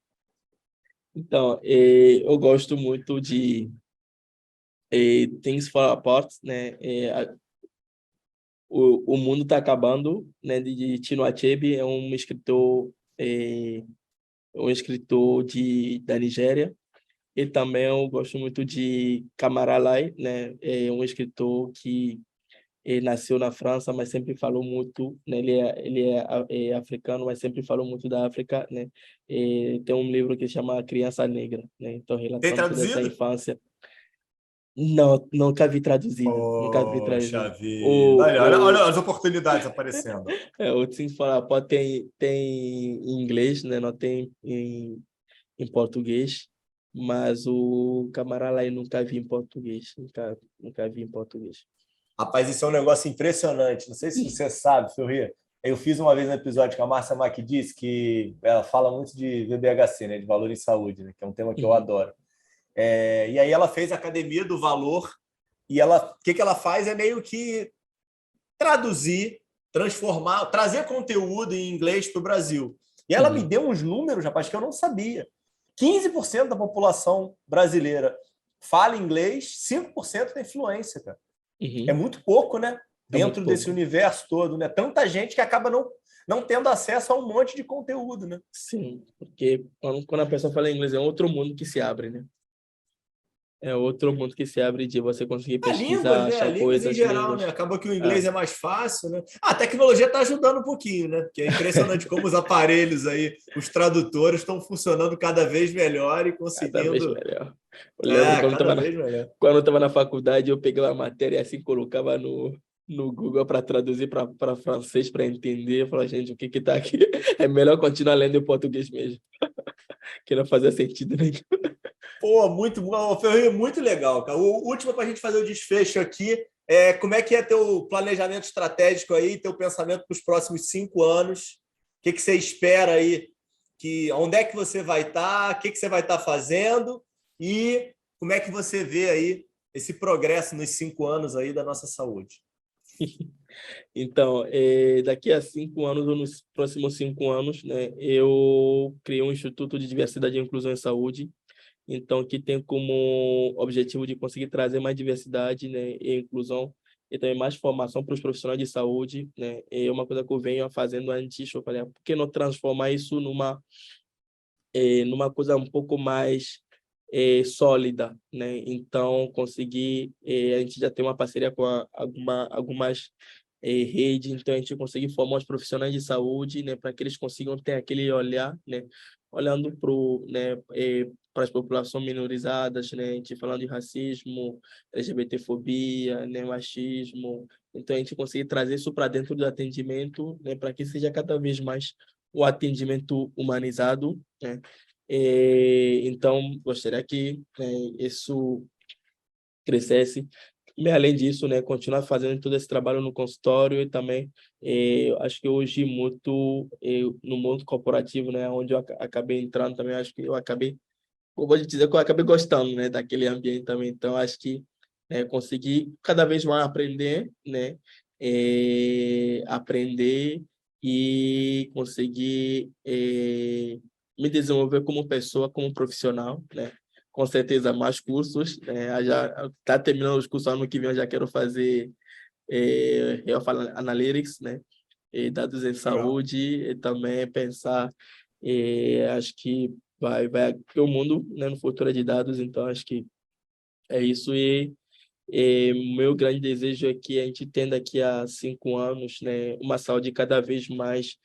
Então, eu gosto muito de Things Fall Apart, né? O mundo está acabando, né? De Chinua Achebe, é um escritor da Nigéria. E também eu gosto muito de Kamara Lai, né? É um escritor que nasceu na França, mas sempre falou muito, né? Ele é africano, mas sempre falou muito da África, né? Tem um livro que chama Criança Negra, né? Então, Tem relatando toda essa traduzido? infância. Não, nunca vi traduzido, nunca vi Poxa traduzido. vida. Olha as oportunidades aparecendo. O Things Fall Apart tem em inglês, né? Não tem em português, mas o Camará lá eu nunca vi em português, nunca vi em português. Rapaz, isso é um negócio impressionante. Não sei se você sabe, Ferri. Eu fiz uma vez um episódio com a Márcia Mac disse que ela fala muito de VBHC, né, de valor em saúde, né, que é um tema que eu adoro. E aí ela fez a Academia do Valor e o que ela faz é meio que traduzir, transformar, trazer conteúdo em inglês para o Brasil. E ela me deu uns números, rapaz, que eu não sabia. 15% da população brasileira fala inglês, 5% tem fluência, cara. É muito pouco, né? Dentro desse universo todo, né? Tanta gente que acaba não tendo acesso a um monte de conteúdo, né? Sim, porque quando a pessoa fala inglês é outro mundo que se abre, né? É outro mundo que se abre de você conseguir Línguas, pesquisar, né? achar Línguas em coisas, geral, né? línguas. Acaba que o inglês é mais fácil, né? A tecnologia está ajudando um pouquinho, né? Porque é impressionante como os aparelhos aí, os tradutores estão funcionando cada vez melhor e Cada vez conseguindo. melhor. Eu lembro Cada vez melhor. quando eu estava na faculdade, eu peguei uma matéria e assim colocava no Google para traduzir para francês, para entender. Eu falava, gente, o que está aqui? É melhor continuar lendo em português mesmo. Que não fazia sentido nenhum. Pô, muito bom, Ferrinho, muito legal, cara. O último para a gente fazer o desfecho aqui como é que é teu planejamento estratégico aí, teu pensamento para os próximos 5 anos? O que você espera aí? Onde é que você vai estar? O que você vai estar fazendo? E como é que você vê aí esse progresso nos 5 anos aí da nossa saúde? Então, daqui a 5 anos, ou nos próximos 5 anos, né, eu criei um Instituto de Diversidade e Inclusão em Saúde, então, que tem como objetivo de conseguir trazer mais diversidade, né, e inclusão, e também mais formação para os profissionais de saúde, né, é uma coisa que eu venho fazendo antes, eu falei, por que não transformar isso numa coisa um pouco mais sólida, né? Então, conseguir, a gente já tem uma parceria com algumas redes, então a gente conseguir formar os profissionais de saúde, né, para que eles consigam ter aquele olhar, né, olhando para para as populações minorizadas, né? A gente falando de racismo, LGBTfobia, né? Machismo. Então, a gente conseguir trazer isso para dentro do atendimento, né? Para que seja cada vez mais o atendimento humanizado, né? Então, gostaria que, né, isso crescesse. E, além disso, né, continuar fazendo todo esse trabalho no consultório e também, acho que hoje muito no mundo corporativo, né, onde eu acabei entrando também, acho que eu vou te dizer que eu acabei gostando, né, daquele ambiente também. Então, acho que consegui cada vez mais aprender, né, aprender e conseguir me desenvolver como pessoa, como profissional, né? Com certeza mais cursos, né? Já tá terminando os cursos ano que vem, eu já quero fazer Health Analytics, né? E dados em Legal. saúde e também pensar, acho que vai ter o mundo, né, no futuro é de dados, então acho que é isso. E o meu grande desejo é que a gente tenha daqui a 5 anos, né, uma saúde cada vez mais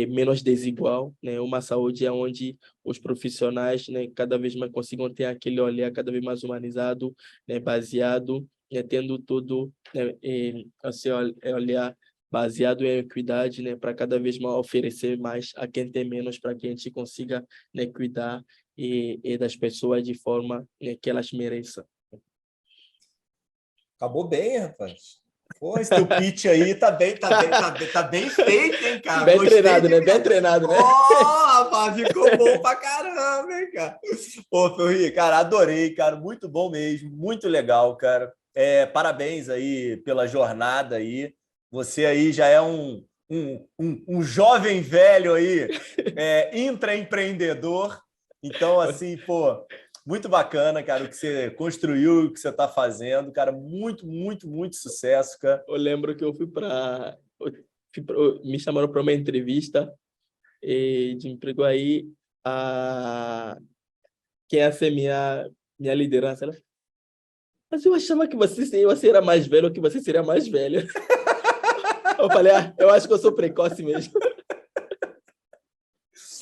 menos desigual, né, uma saúde onde os profissionais, né, cada vez mais consigam ter aquele olhar cada vez mais humanizado, né, baseado, né, tendo tudo, né, assim, olhar baseado em equidade, né, para cada vez mais oferecer mais a quem tem menos, para que a gente consiga, né, cuidar das pessoas de forma, né, que elas mereçam. Acabou bem, rapaz. Pô, esse teu pitch aí tá bem feito, hein, cara? Bem Gostei treinado, de né? Bem verdade. treinado, né? Ó, rapaz, ficou bom pra caramba, hein, cara? Pô, Ferri, cara, adorei, cara. Muito bom mesmo, muito legal, cara. Parabéns aí pela jornada aí. Você aí já é um jovem velho aí, intraempreendedor. Então, assim, pô, muito bacana, cara, o que você construiu, o que você está fazendo, cara. Muito, muito, muito sucesso, cara. Eu lembro que eu fui para. Me chamaram para uma entrevista de emprego aí. Quem ia ser minha liderança, né? Mas eu achava que você era mais velho ou que você seria mais velho. Eu falei, eu acho que eu sou precoce mesmo.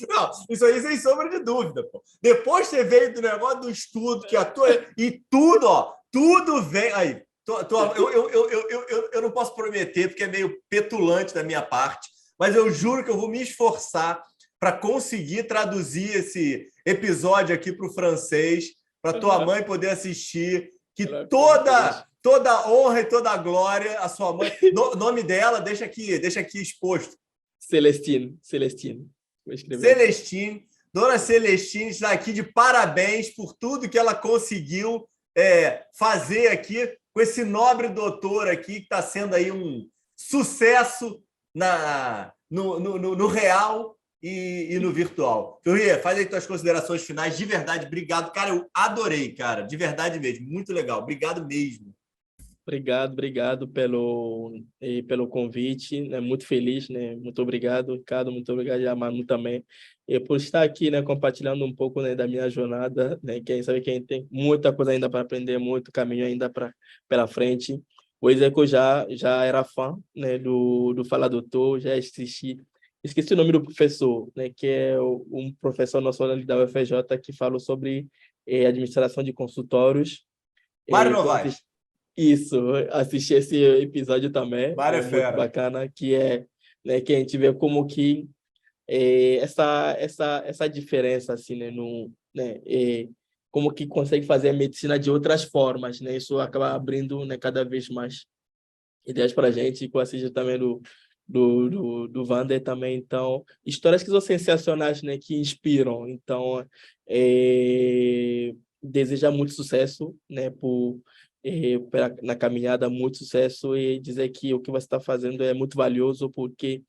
Não, isso aí sem sombra de dúvida, pô. Depois você veio do negócio do estudo, que a tua. E tudo, ó, tudo vem. Aí, eu não posso prometer, porque é meio petulante da minha parte, mas eu juro que eu vou me esforçar para conseguir traduzir esse episódio aqui para o francês, para tua mãe poder assistir, que Ela ficou muito feliz. toda honra e toda glória a sua mãe. Nome dela, deixa aqui exposto. Celestine. Vou escrever aqui. Celestine, Dona Celestine está aqui de parabéns por tudo que ela conseguiu fazer aqui com esse nobre doutor aqui, que está sendo aí um sucesso no real e no virtual. Ferri, faz aí tuas considerações finais. De verdade, obrigado. Cara, eu adorei, cara. De verdade mesmo. Muito legal. Obrigado mesmo. Obrigado pelo convite, né? Muito feliz, né? Muito obrigado, Ricardo, muito obrigado, e a Manu também, e por estar aqui, né? Compartilhando um pouco, né, da minha jornada, né? Quem sabe que a gente tem muita coisa ainda para aprender, muito caminho ainda pela frente. Pois é que eu já era fã, né? Do Fala Doutor, já assisti. Esqueci o nome do professor, né? Que é um professor nosso ali da UFJ que falou sobre administração de consultórios. Mário Então, Novaes. isso, assisti esse episódio também, Mário é muito fera. bacana, que né, que a gente vê como que essa diferença, assim, né, como que consegue fazer a medicina de outras formas, né, isso acaba abrindo, né, cada vez mais ideias para a gente, com a assistência também do Vander também, então, histórias que são sensacionais, né, que inspiram, então, desejar muito sucesso, né, na caminhada, muito sucesso, e dizer que o que você está fazendo é muito valioso, porque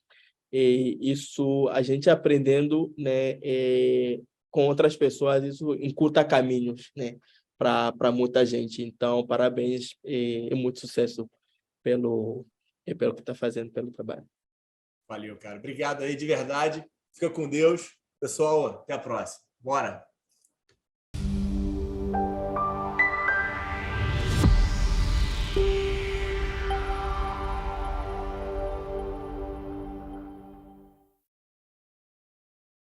isso, a gente aprendendo, né, com outras pessoas, isso encurta caminhos, né, para muita gente. Então, parabéns e muito sucesso pelo que está fazendo, pelo trabalho. Valeu, cara. Obrigado aí, de verdade. Fica com Deus. Pessoal, até a próxima. Bora!